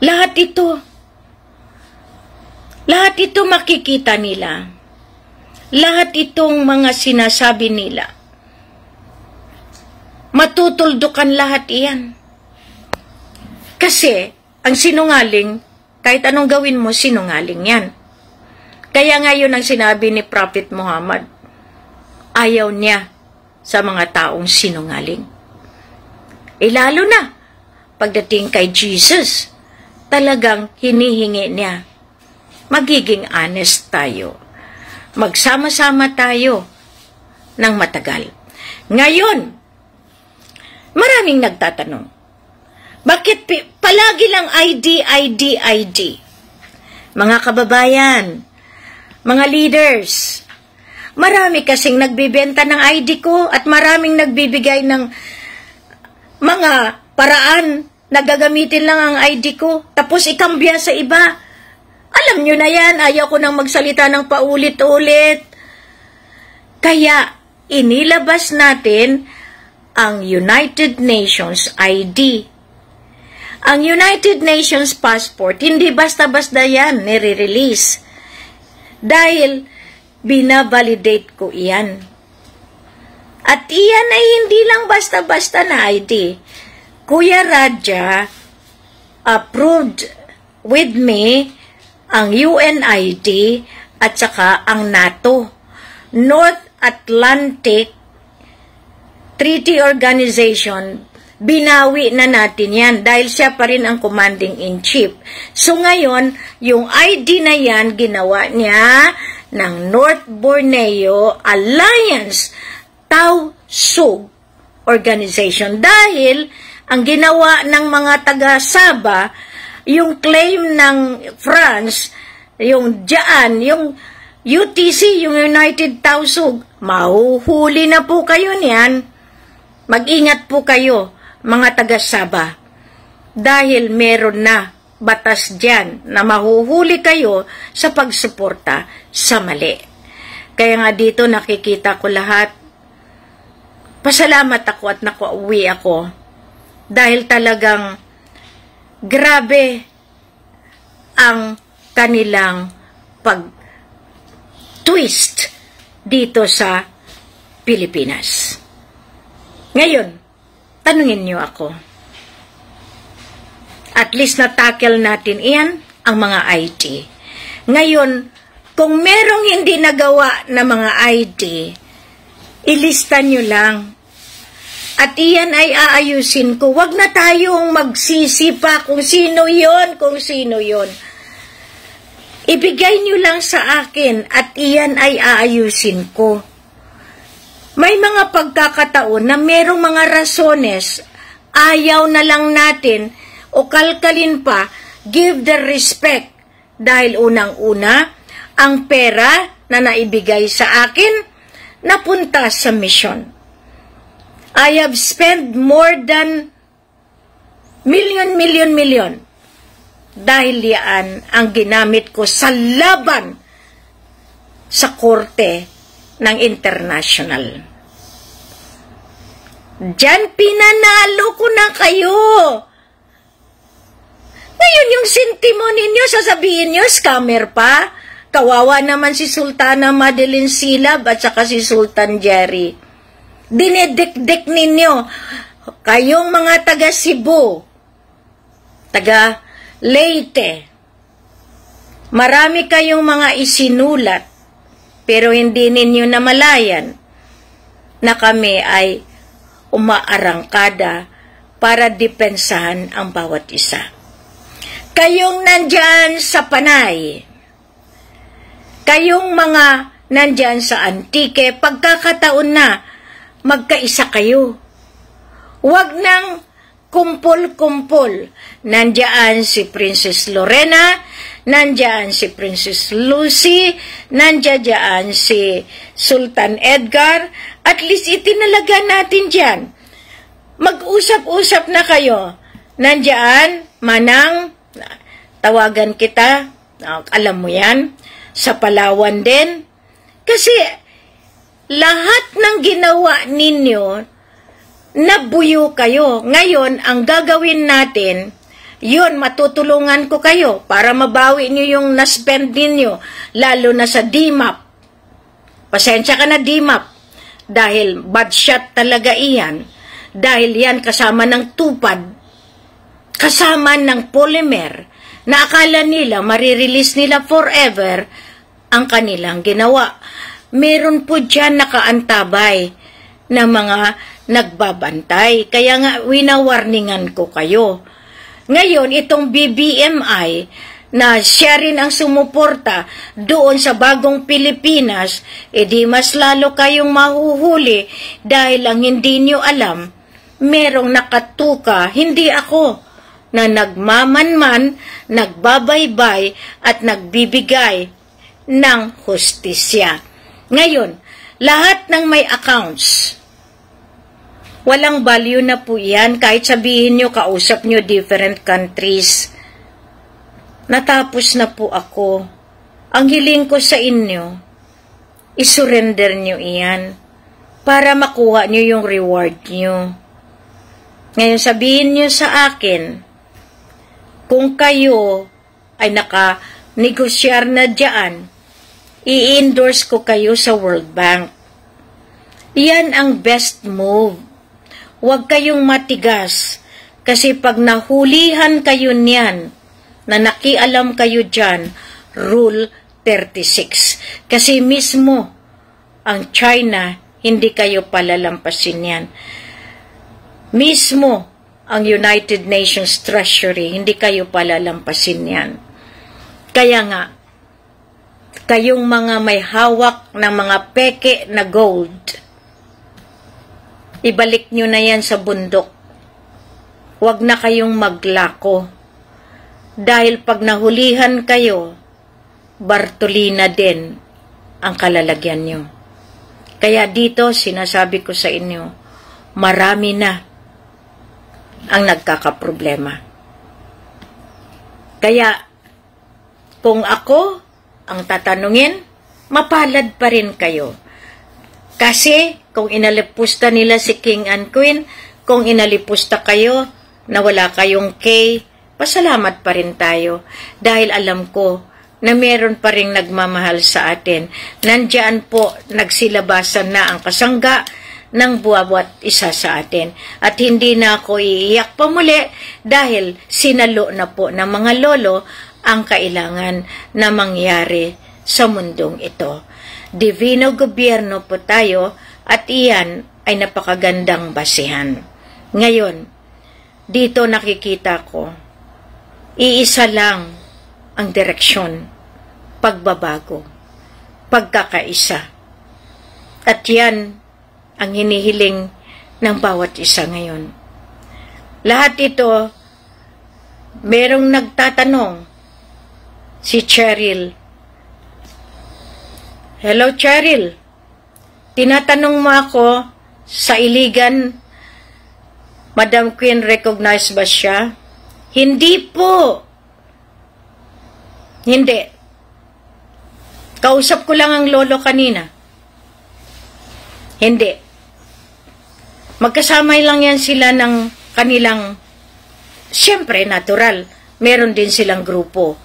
Lahat ito makikita nila. Lahat itong mga sinasabi nila, matutuldukan lahat iyan. Kasi, ang sinungaling, kahit anong gawin mo, sinungaling yan. Kaya ngayon ang sinabi ni Prophet Muhammad, ayaw niya sa mga taong sinungaling. Lalo na, pagdating kay Jesus, talagang hinihingi niya, magiging honest tayo. Magsama-sama tayo ng matagal. Ngayon, maraming nagtatanong, bakit palagi lang ID? Mga kababayan, mga leaders, marami kasing nagbibenta ng ID ko at maraming nagbibigay ng mga paraan na gagamitin lang ang ID ko tapos ikambya sa iba. Alam nyo na yan, ayaw ko nang magsalita ng paulit-ulit. Kaya inilabas natin ang United Nations ID. Ang United Nations Passport, hindi basta-basta yan nire-release. Dahil binavalidate ko iyan. At iyan ay hindi lang basta-basta na ID. Kuya Raja approved with me ang UNID at saka ang NATO, North Atlantic Treaty Organization. Binawi na natin yan dahil siya pa rin ang commanding-in-chief. So ngayon, yung ID na yan, ginawa niya ng North Borneo Alliance Tausug Organization. Dahil ang ginawa ng mga taga-Saba, yung claim ng France, yung dyan, yung UTC, yung United Tausug, mahuhuli na po kayo niyan. Mag-ingat po kayo, mga taga-Saba. Dahil meron na batas dyan na mahuhuli kayo sa pagsuporta sa mali. Kaya nga dito nakikita ko lahat. Pasalamat ako at nakauwi ako. Dahil talagang grabe ang kanilang pag-twist dito sa Pilipinas. Ngayon, tanungin niyo ako. At least na-tackle natin iyan, ang mga ID. Ngayon, kung merong hindi nagawa na mga ID, ilista niyo lang. At iyan ay aayusin ko. Huwag na tayong magsisi pa kung sino yon. Ibigay niyo lang sa akin at iyan ay aayusin ko. May mga pagkakataon na merong mga rasones, ayaw na lang natin o kalkalin pa, give the respect. Dahil unang-una, ang pera na naibigay sa akin, napunta sa mission. I have spent more than million. Dahil yan ang ginamit ko sa laban sa korte ng international. Diyan pinanalo ko na kayo. Ngayon yung sintimo ninyo, sasabihin nyo, scammer pa. Kawawa naman si Sultana Madeline Silab at saka si Sultan Jerry. Dinedekdek ninyo, kayong mga taga Cebu, taga Leyte, marami kayong mga isinulat, pero hindi ninyo namalayan na kami ay umaarangkada para depensahan ang bawat isa. Kayong nandyan sa Panay, kayong mga nandyan sa Antique, pagkakataon na magkaisa kayo. Huwag nang kumpol-kumpol. Nandiyan si Princess Lorena, nandiyan si Princess Lucy, nandiyan si Sultan Edgar. At least itinalaga natin dyan. Mag-usap-usap na kayo. Nandiyan, Manang, tawagan kita, alam mo yan, sa Palawan din. Kasi lahat ng ginawa ninyo, nabuyo kayo. Ngayon, ang gagawin natin, yun, matutulungan ko kayo para mabawi nyo yung na-spend ninyo, lalo na sa DMAP. Pasensya ka na DMAP, dahil bad shot talaga iyan, dahil yan kasama ng tupad, kasama ng polymer, na akala nila marirelease nila forever ang kanilang ginawa. Meron po dyan nakaantabay na mga nagbabantay. Kaya nga, winawarningan ko kayo. Ngayon, itong BBMI, na siya rin ang sumuporta doon sa bagong Pilipinas, edi mas lalo kayong mahuhuli dahil ang hindi nyo alam, merong nakatuka, hindi ako, na nagmamanman, nagbabaybay at nagbibigay ng hustisya. Ngayon, lahat ng may accounts, walang value na po yan, kahit sabihin nyo, kausap nyo different countries. Natapos na po ako. Ang hiling ko sa inyo, isurrender nyo iyan para makuha nyo yung reward nyo. Ngayon, sabihin nyo sa akin, kung kayo ay naka-negosyar na dyan, i-endorse ko kayo sa World Bank. Yan ang best move. Huwag kayong matigas, kasi pag nahulihan kayo niyan, na nakialam kayo dyan, Rule 36. Kasi mismo, ang China, hindi kayo palalampasin yan. Mismo, ang United Nations Treasury, hindi kayo palalampasin yan. Kaya nga, kayong mga may hawak ng mga peke na gold, ibalik nyo na yan sa bundok. Huwag na kayong maglako. Dahil pag nahulihan kayo, Bartolina din ang kalalagyan nyo. Kaya dito, sinasabi ko sa inyo, marami na ang nagkakaproblema. Kaya, kung ako ang tatanungin, mapalad pa rin kayo. Kasi, kung inalipusta nila si King and Queen, kung inalipusta kayo na wala kayong K, pasalamat pa rin tayo. Dahil alam ko na meron pa rin nagmamahal sa atin. Nandiyan po, nagsilabasan na ang kasangga ng buwat isa sa atin. At hindi na ako iiyak pa muli dahil sinalo na po ng mga lolo ang kailangan na mangyari sa mundong ito. Divino gobyerno po tayo at iyan ay napakagandang basihan. Ngayon, dito nakikita ko, iisa lang ang direksyon, pagbabago, pagkakaisa. At yan ang hinihiling ng bawat isa ngayon. Lahat ito, merong nagtatanong, si Cheryl. Hello, Cheryl. Tinatanong mo ako sa Iligan, Madam Queen, recognize ba siya? Hindi po. Hindi. Kausap ko lang ang lolo kanina. Hindi. Magkasama lang yan sila ng kanilang, siyempre, natural. Meron din silang grupo.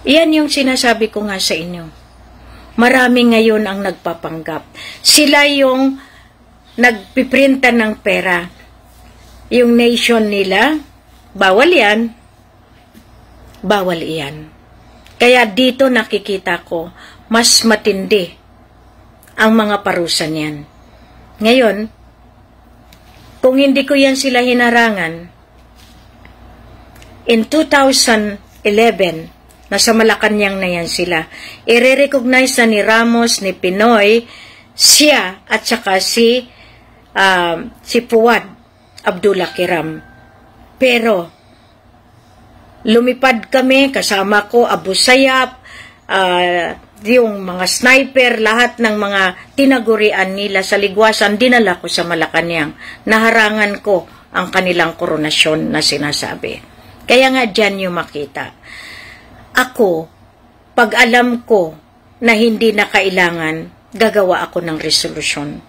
Iyan yung sinasabi ko nga sa inyo. Marami ngayon ang nagpapanggap. Sila yung nagpiprinta ng pera. Yung nation nila, bawal yan. Bawal iyan. Kaya dito nakikita ko, mas matindi ang mga parusa niyan. Ngayon, kung hindi ko yan sila hinarangan, in 2011, nasa Malacanang na yan sila, i-recognize na ni Ramos, ni Pinoy, siya at saka si Fuad Abdullah Kiram. Pero, lumipad kami, kasama ko, Abu Sayyaf, yung mga sniper, lahat ng mga tinagurian nila sa ligwasan, dinala ko sa Malacanang. Naharangan ko ang kanilang koronasyon na sinasabi. Kaya nga dyan yung makita. Ako, pag alam ko na hindi na kailangan, gagawa ako ng resolusyon.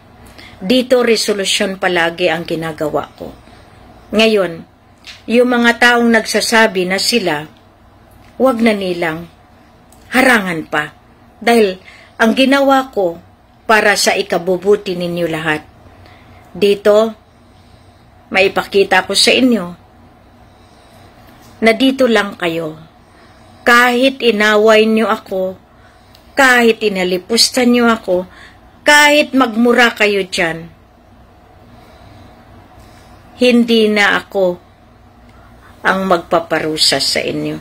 Dito, resolusyon palagi ang ginagawa ko. Ngayon, yung mga taong nagsasabi na sila, wag na nilang harangan pa. Dahil ang ginawa ko para sa ikabubuti ninyo lahat. Dito, maipakita ko sa inyo na dito lang kayo. Kahit inaway nyo ako, kahit inalipustan nyo ako, kahit magmura kayo dyan, hindi na ako ang magpaparusa sa inyo.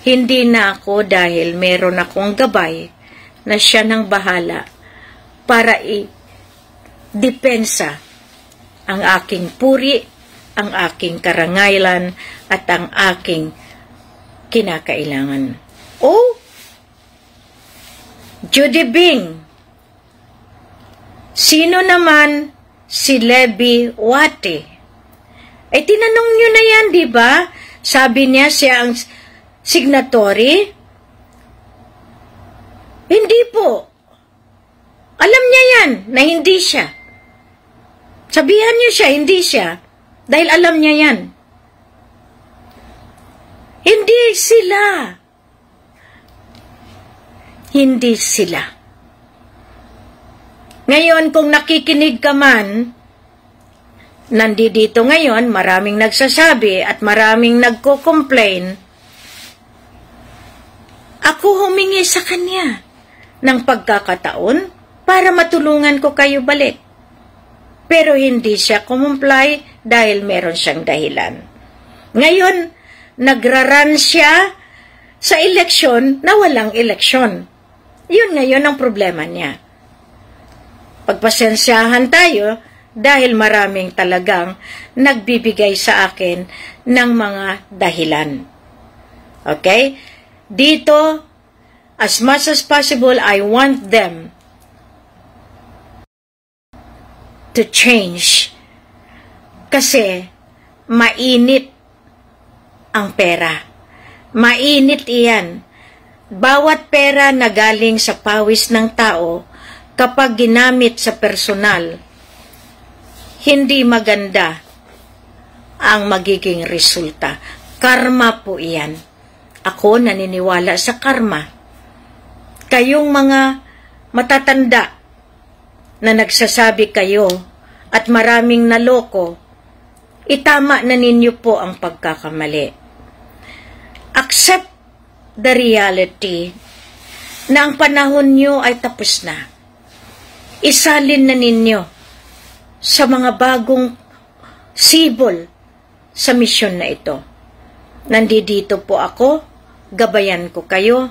Hindi na ako dahil meron akong gabay na siya nang bahala para i-depensa ang aking puri, ang aking karangailan, at ang aking kinakailangan. Oh, Judy Bing, sino naman si Levi Wati? Eh, tinanong nyo na yan, di ba? Sabi niya siya ang signatory. Hindi po. Alam niya yan na hindi siya. Sabihan niyo siya, hindi siya. Dahil alam niya yan. Hindi sila. Hindi sila. Ngayon, kung nakikinig ka man, nandito ngayon, maraming nagsasabi at maraming nagko-complain, ako humingi sa kanya ng pagkakataon para matulungan ko kayo balik. Pero hindi siya kumumply dahil meron siyang dahilan. Ngayon, nagraran siya sa eleksyon na walang eleksyon. Yun ngayon ang problema niya. Pagpasensyahan tayo dahil maraming talagang nagbibigay sa akin ng mga dahilan. Okay? Dito, as much as possible, I want them to change. Kasi, mainit ang pera. Mainit iyan. Bawat pera na galing sa pawis ng tao, kapag ginamit sa personal, hindi maganda ang magiging resulta. Karma po iyan. Ako naniniwala sa karma. Kayong mga matatanda na nagsasabi kayo at maraming naloko, itama na ninyo po ang pagkakamali. Accept the reality na ang panahon nyo ay tapos na. Isalin na ninyo sa mga bagong sibol sa misyon na ito. Nandito po ako, gabayan ko kayo,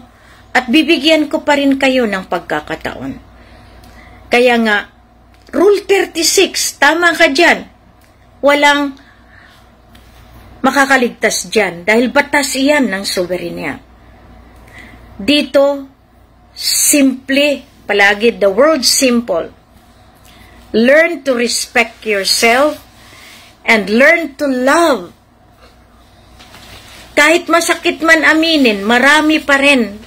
at bibigyan ko pa rin kayo ng pagkakataon. Kaya nga, Rule 36, tama ka dyan. Walang makakaligtas dyan, dahil batas iyan ng soberenya. Dito, simple, palagi, the word simple. Learn to respect yourself and learn to love. Kahit masakit man aminin, marami pa rin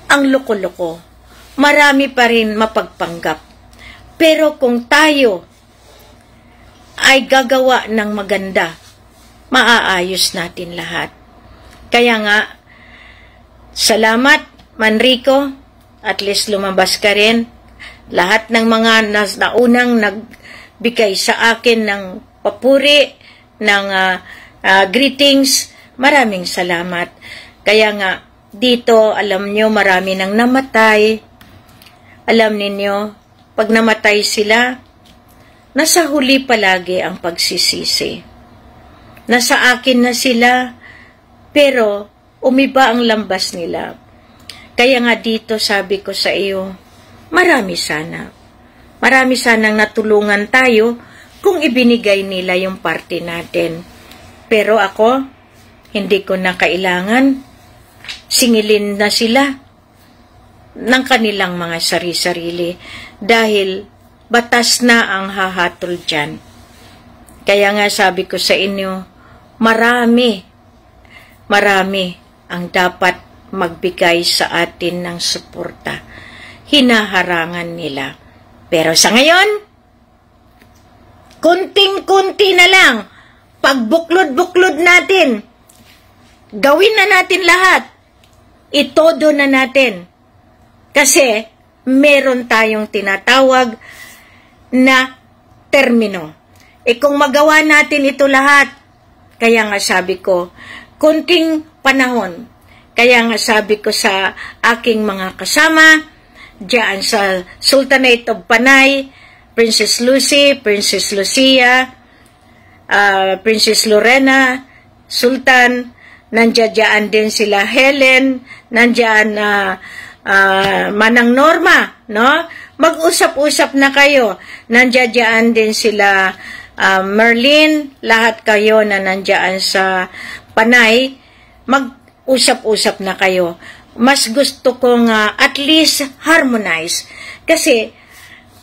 ang loko-loko. Marami pa rin mapagpanggap. Pero kung tayo ay gagawa ng maganda, maaayos natin lahat. Kaya nga, salamat, Manrico, at least lumabas ka rin. Lahat ng mga naunang nagbigay sa akin ng papuri, ng greetings, maraming salamat. Kaya nga, dito, alam nyo, marami nang namatay. Alam ninyo, pag namatay sila, nasa huli palagi ang pagsisisi. Nasa akin na sila, pero umiba ang lambas nila. Kaya nga dito, sabi ko sa iyo, marami sana. Marami sanang natulungan tayo kung ibinigay nila yung party natin. Pero ako, hindi ko na kailangan. Singilin na sila ng kanilang mga sari-sarili dahil batas na ang hahatol dyan. Kaya nga sabi ko sa inyo, marami ang dapat magbigay sa atin ng suporta. Hinaharangan nila. Pero sa ngayon, kunting-kunti na lang, pagbuklod-buklod natin, gawin na natin lahat, itodo na natin. Kasi meron tayong tinatawag na termino. Kung magawa natin ito lahat, kaya nga sabi ko, kunting panahon. Kaya nga sabi ko sa aking mga kasama, diyan sa Sultanate of Panay, Princess Lucy, Princess Lucia, Princess Lorena, Sultan, nandiyan din sila Helen, nandiyan Manang Norma, no? Mag-usap-usap na kayo. Nandiyan din sila Merlin, lahat kayo na nandiyan sa Panay, mag-usap-usap na kayo. Mas gusto kong at least harmonize. Kasi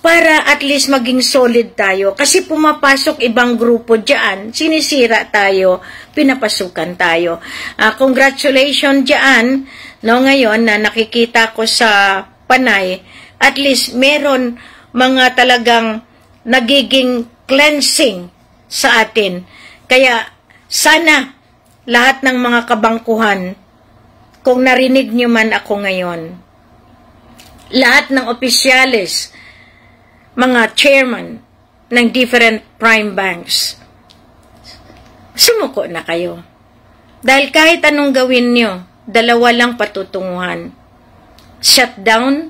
para at least maging solid tayo. Kasi pumapasok ibang grupo dyan, sinisira tayo, pinapasukan tayo. Congratulations dyan, no, ngayon na nakikita ko sa Panay, at least meron mga talagang nagiging cleansing sa atin. Kaya sana lahat ng mga kabangkuhan, kung narinig nyo man ako ngayon, lahat ng opisyales, mga chairman ng different prime banks, sumuko na kayo. Dahil kahit anong gawin nyo, dalawa lang patutunguhan. Shutdown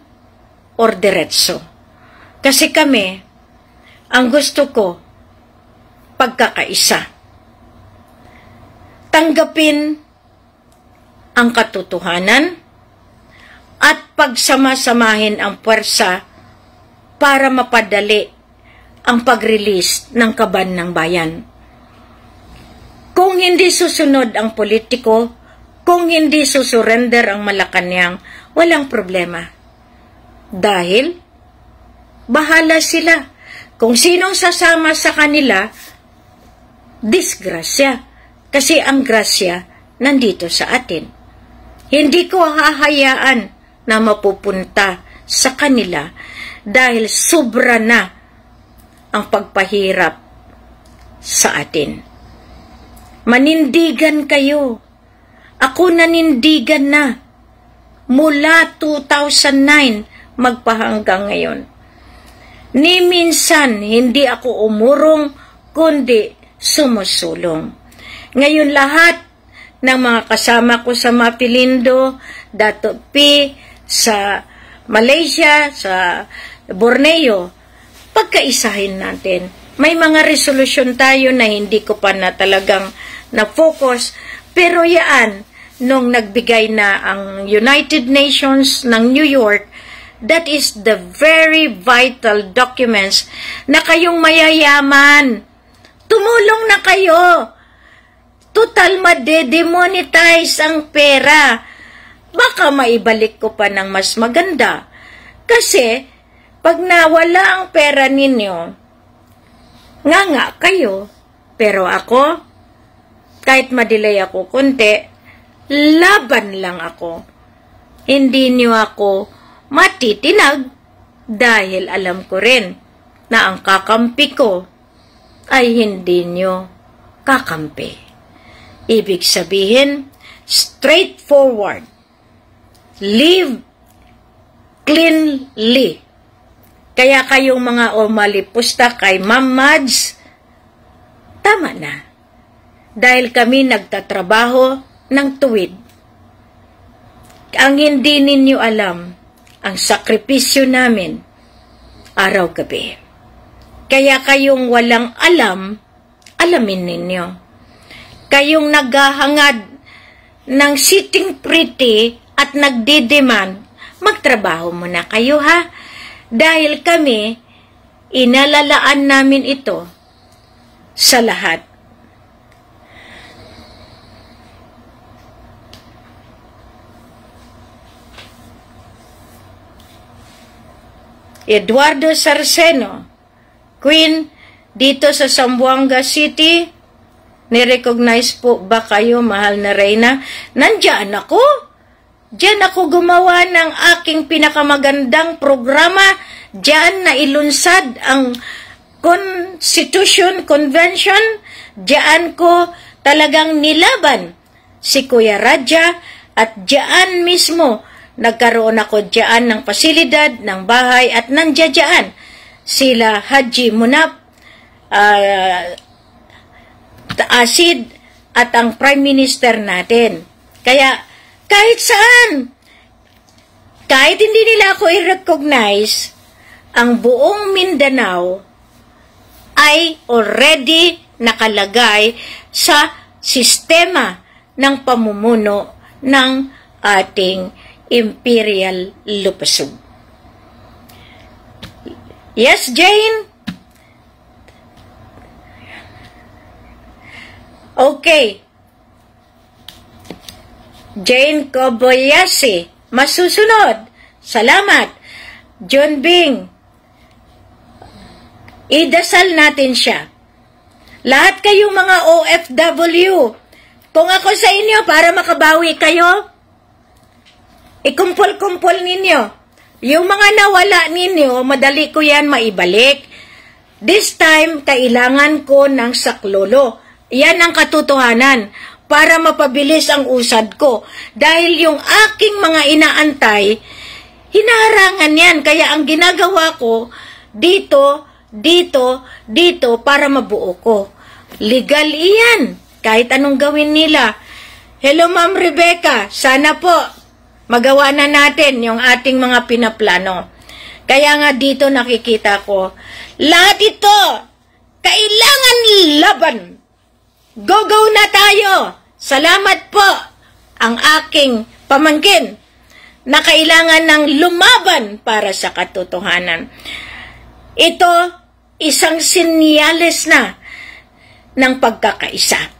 or diretso. Kasi kami, ang gusto ko, pagkakaisa. Tanggapin ang katotohanan at pagsama-samahin ang puwersa para mapadali ang pag-release ng kaban ng bayan. Kung hindi susunod ang politiko, kung hindi susurrender ang Malacanang, walang problema. Dahil, bahala sila. Kung sinong sasama sa kanila, disgrasya. Kasi ang grasya, nandito sa atin. Hindi ko hahayaan na mapupunta sa kanila dahil sobra na ang pagpahirap sa atin. Manindigan kayo. Ako nanindigan na. Mula 2009 magpahanggang ngayon. Ni minsan hindi ako umurong kundi sumusulong. Ngayon lahat ng mga kasama ko sa Mapilindo, Dato P, sa Malaysia, sa Borneo, pagkaisahin natin. May mga resolusyon tayo na hindi ko pa na talagang na-focus, pero yan, nung nagbigay na ang United Nations ng New York, that is the very vital documents na kayong mayayaman. Tumulong na kayo. Total made-demonetize ang pera. Baka maibalik ko pa ng mas maganda. Kasi, pag nawala ang pera ninyo, nga kayo. Pero ako, kahit madelay ako konti, laban lang ako. Hindi niyo ako matitinag dahil alam ko rin na ang kakampi ko ay hindi niyo kakampi. Ibig sabihin, straightforward. Live cleanly. Kaya kayong mga umalipusta kay Ma'am Mads, tama na. Dahil kami nagtatrabaho ng tuwid. Ang hindi ninyo alam, ang sakripisyo namin, araw-gabi. Kaya kayong walang alam, alamin ninyo. Kayong naghahangad ng sitting pretty at nagdidemand, magtrabaho muna kayo ha. Dahil kami, inalalaan namin ito sa lahat. Eduardo Sarceno, Queen, dito sa Zamboanga City, nirecognize po ba kayo, mahal na Reyna? Nandyan ako. Diyan ako gumawa ng aking pinakamagandang programa. Diyan na ilunsad ang Constitution Convention. Diyan ko talagang nilaban si Kuya Raja at diyan mismo nagkaroon ako diyan ng pasilidad, ng bahay at nandiyan sila Haji Munap, Asid at ang Prime Minister natin. Kaya kahit saan, kahit hindi nila ako i-recognize, ang buong Mindanao ay already nakalagay sa sistema ng pamumuno ng ating Imperial Lupasug. Yes, Jane? Okay. Jane Kobayashi, masusunod. Salamat. John Bing, idasal natin siya. Lahat kayo mga OFW, kung ako sa inyo para makabawi kayo, ikumpol-kumpol ninyo. Yung mga nawala ninyo, madali ko yan maibalik. This time, kailangan ko ng saklolo. Yan ang katotohanan para mapabilis ang usad ko. Dahil yung aking mga inaantay, hinaharangan yan. Kaya ang ginagawa ko, dito, para mabuo ko. Legal iyan. Kahit anong gawin nila. Hello, Ma'am Rebecca. Sana po, magawa na natin yung ating mga pinaplano. Kaya nga dito nakikita ko, lahat ito, kailangan laban. Go na tayo. Salamat po ang aking pamangkin na kailangan ng lumaban para sa katotohanan. Ito, isang sinyales na ng pagkakaisa.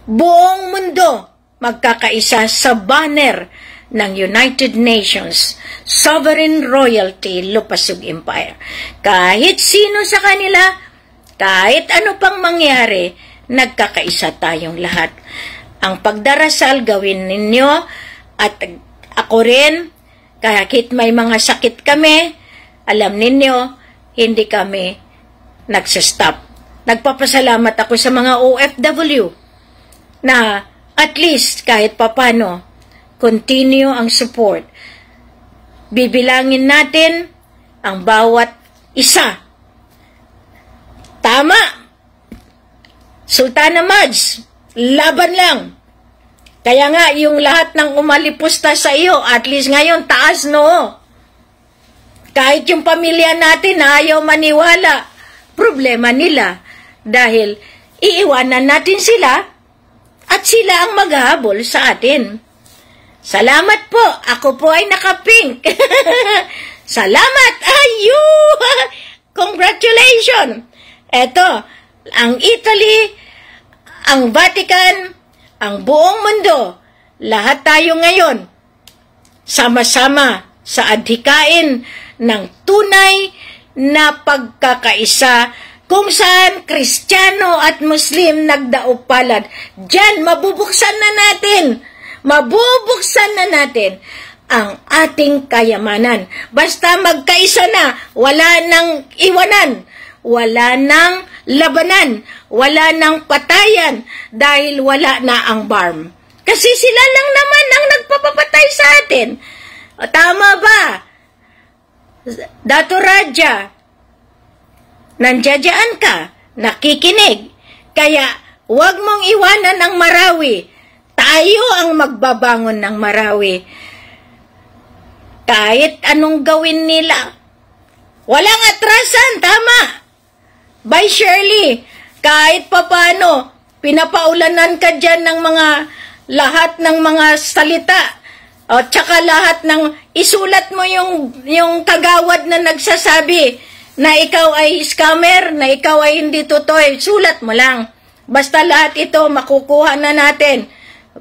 Buong mundo magkakaisa sa banner ng United Nations Sovereign Royalty Lupasug Empire. Kahit sino sa kanila, kahit ano pang mangyari, nagkakaisa tayong lahat. Ang pagdarasal gawin ninyo at ako rin, kahit may mga sakit kami, alam ninyo, hindi kami nagsastop. Nagpapasalamat ako sa mga OFW na at least kahit papano, continue ang support. Bibilangin natin ang bawat isa. Tama! Sultana Mads, laban lang. Kaya nga, yung lahat ng umalipusta sa iyo, at least ngayon, taas no. Kahit yung pamilya natin na ayaw maniwala, problema nila. Dahil iiwanan natin sila at sila ang maghahabol sa atin. Salamat po. Ako po ay naka-pink. Salamat. Ayu! Congratulations. Eto, ang Italy, ang Vatican, ang buong mundo, lahat tayo ngayon, sama-sama sa adhikain ng tunay na pagkakaisa kung saan Kristiyano at Muslim nagdaupalad. Diyan, mabubuksan na natin ang ating kayamanan. Basta magkaisa na, wala nang iwanan, wala nang labanan, wala nang patayan, dahil wala na ang BARM. Kasi sila lang naman ang nagpapapatay sa atin. Tama ba? Dato Raja, nandiyan ka, nakikinig. Kaya, huwag mong iwanan ang Marawi. Tayo ang magbabangon ng Marawi. Kahit anong gawin nila, walang atrasan, tama. By Shirley, kahit papano, pinapaulanan ka dyan ng mga, lahat ng mga salita, o tsaka lahat ng, isulat mo yung kagawad na nagsasabi, na ikaw ay scammer, na ikaw ay hindi totoo, sulat mo lang. Basta lahat ito makukuha na natin.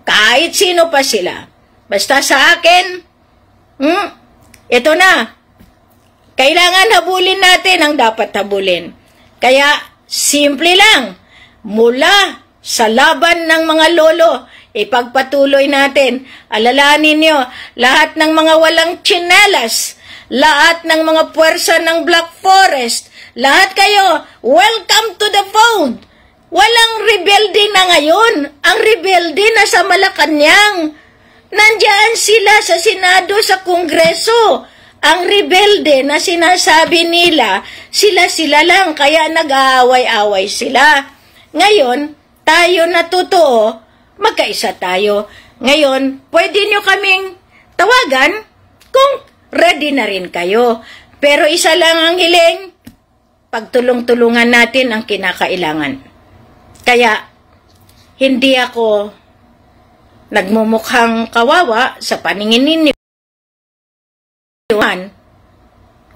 Kahit sino pa sila. Basta sa akin, ito na. Kailangan habulin natin ang dapat habulin. Kaya, simple lang. Mula sa laban ng mga lolo, ipagpatuloy natin. Alalahanin nyo, lahat ng mga walang tsinelas, lahat ng mga puwersa ng Black Forest, lahat kayo, welcome to the fold. Walang rebelde na ngayon. Ang rebelde na sa Malacanang. Nandiyan sila sa Senado, sa Kongreso. Ang rebelde na sinasabi nila, sila lang, kaya nag-aaway-away sila. Ngayon, tayo na totoo, magkaisa tayo. Ngayon, pwede nyo kaming tawagan kung ready na rin kayo. Pero isa lang ang hiling, pagtulong-tulungan natin ang kinakailangan. Kaya, hindi ako nagmumukhang kawawa sa paningin ninyo.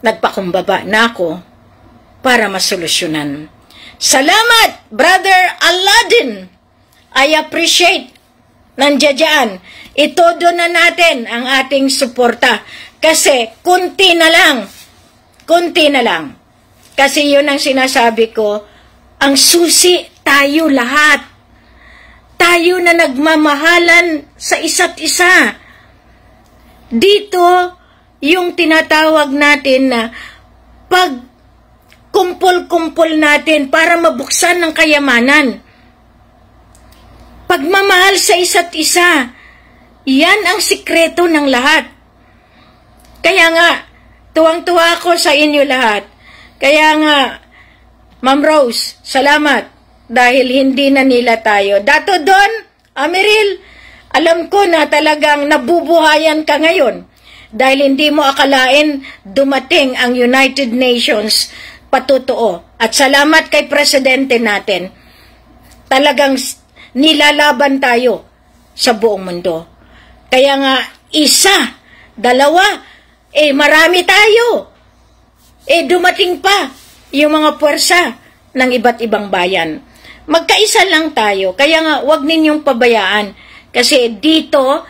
Nagpakumbaba na ako para masolusyonan. Salamat, Brother Aladdin. I appreciate. Nandiyan. Itodo na natin ang ating suporta. Kasi, kunti na lang. Kunti na lang. Kasi yun ang sinasabi ko, ang susi tayo lahat. Tayo na nagmamahalan sa isa't isa. Dito, yung tinatawag natin na pagkumpol-kumpol natin para mabuksan ng kayamanan. Pagmamahal sa isa't isa, yan ang sikreto ng lahat. Kaya nga, tuwang-tuwa ako sa inyo lahat. Kaya nga, Ma'am Rose, salamat dahil hindi na nila tayo. Dato Don, Ameril, alam ko na talagang nabubuhayan ka ngayon. Dahil hindi mo akalain dumating ang United Nations patutuo. At salamat kay Presidente natin. Talagang nilalaban tayo sa buong mundo. Kaya nga, isa, dalawa, marami tayo. Dumating pa yung mga puwersa ng iba't ibang bayan. Magkaisa lang tayo. Kaya nga, huwag ninyong pabayaan. Kasi dito,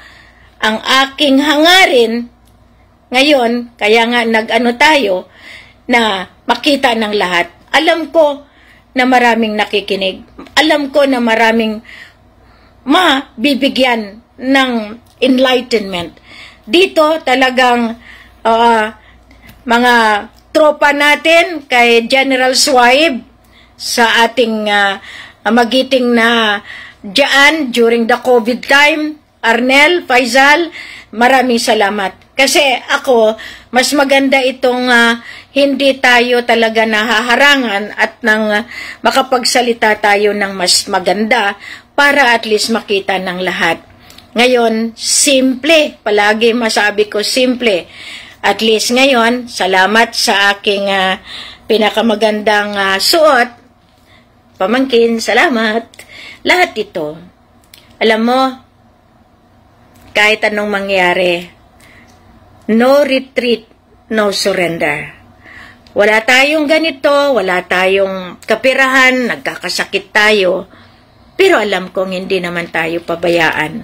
ang aking hangarin, ngayon, kaya nga nag-ano tayo, na makita ng lahat. Alam ko na maraming nakikinig. Alam ko na maraming mabibigyan ng enlightenment. Dito talagang mga tropa natin kay General Swaib sa ating magiting na dyan during the COVID time, Arnel, Faisal, maraming salamat. Kasi ako, mas maganda itong hindi tayo talaga nahaharangan at nang makapagsalita tayo ng mas maganda para at least makita ng lahat. Ngayon, simple. Palagi masabi ko, simple. At least ngayon, salamat sa aking pinakamagandang suot. Pamangkin, salamat. Lahat ito. Alam mo, kahit anong mangyari, no retreat, no surrender. Wala tayong ganito, wala tayong kapirahan, nagkakasakit tayo. Pero alam kong hindi naman tayo pabayaan.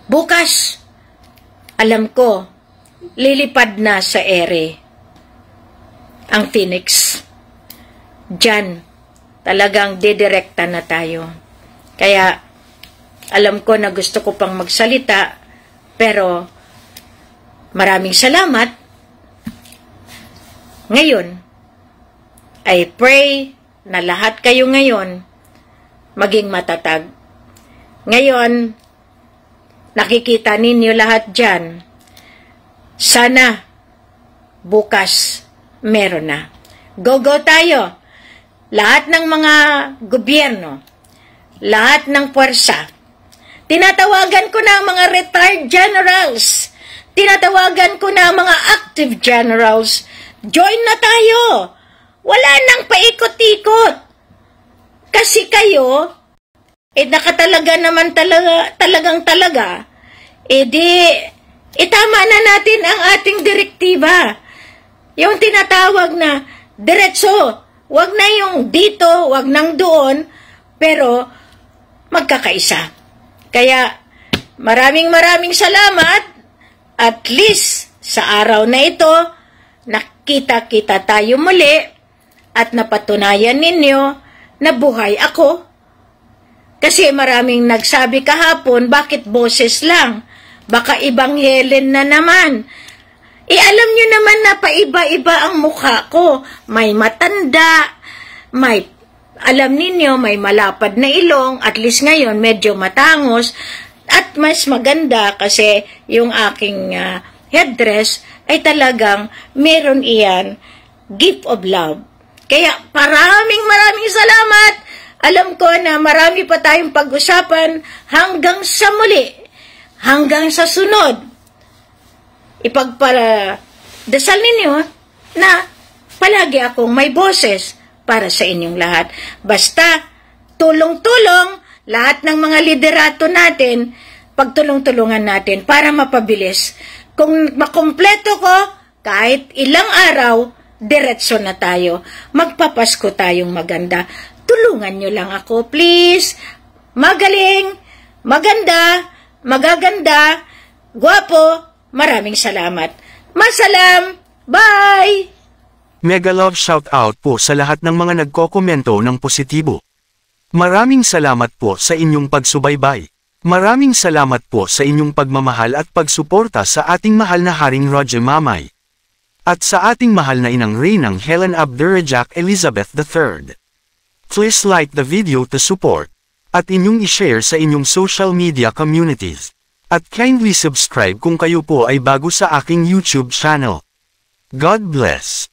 Bukas, alam ko, lilipad na sa ere ang Phoenix. Diyan, talagang didirekta na tayo. Kaya, alam ko na gusto ko pang magsalita, pero maraming salamat. Ngayon, I pray na lahat kayo ngayon maging matatag. Ngayon, nakikita ninyo lahat dyan. Sana bukas meron na. Go tayo. Lahat ng mga gobyerno, lahat ng puwersa. Tinatawagan ko na ang mga retired generals. Tinatawagan ko na ang mga active generals. Join na tayo. Wala nang paikot-ikot. Kasi kayo, nakatalaga naman talaga, tama na natin ang ating direktiba. Yung tinatawag na diretso. Wag na yung dito, wag nang doon, pero magkakaisa. Kaya maraming salamat. At least sa araw na ito, nakita-kita tayo muli at napatunayan ninyo na buhay ako. Kasi maraming nagsabi kahapon, bakit boses lang? Baka ibang Helen na naman. Alam nyo naman na paiba-iba ang mukha ko. May matanda, alam ninyo, may malapad na ilong, at least ngayon medyo matangos, at mas maganda kasi yung aking headdress ay talagang meron iyan gift of love. Kaya maraming salamat. Alam ko na marami pa tayong pag-usapan hanggang sa muli, hanggang sa sunod. Ipagpaladasal ninyo na palagi akong may boses para sa inyong lahat. Basta tulong-tulong lahat ng mga liderato natin, pagtulong-tulungan natin para mapabilis. Kung makumpleto ko, kahit ilang araw, diretso na tayo. Magpapasko tayong maganda. Tulungan nyo lang ako, please. Magaling, maganda, magaganda, gwapo. Maraming salamat. Masalam. Bye! Mega love shoutout po sa lahat ng mga nagkokomento ng positibo. Maraming salamat po sa inyong pagsubaybay. Maraming salamat po sa inyong pagmamahal at pagsuporta sa ating mahal na Haring Roger Mamay. At sa ating mahal na inang Reynang Helen Abdurrahman Elizabeth III. Please like the video to support. At inyong i-share sa inyong social media communities. At kindly subscribe kung kayo po ay bago sa aking YouTube channel. God bless.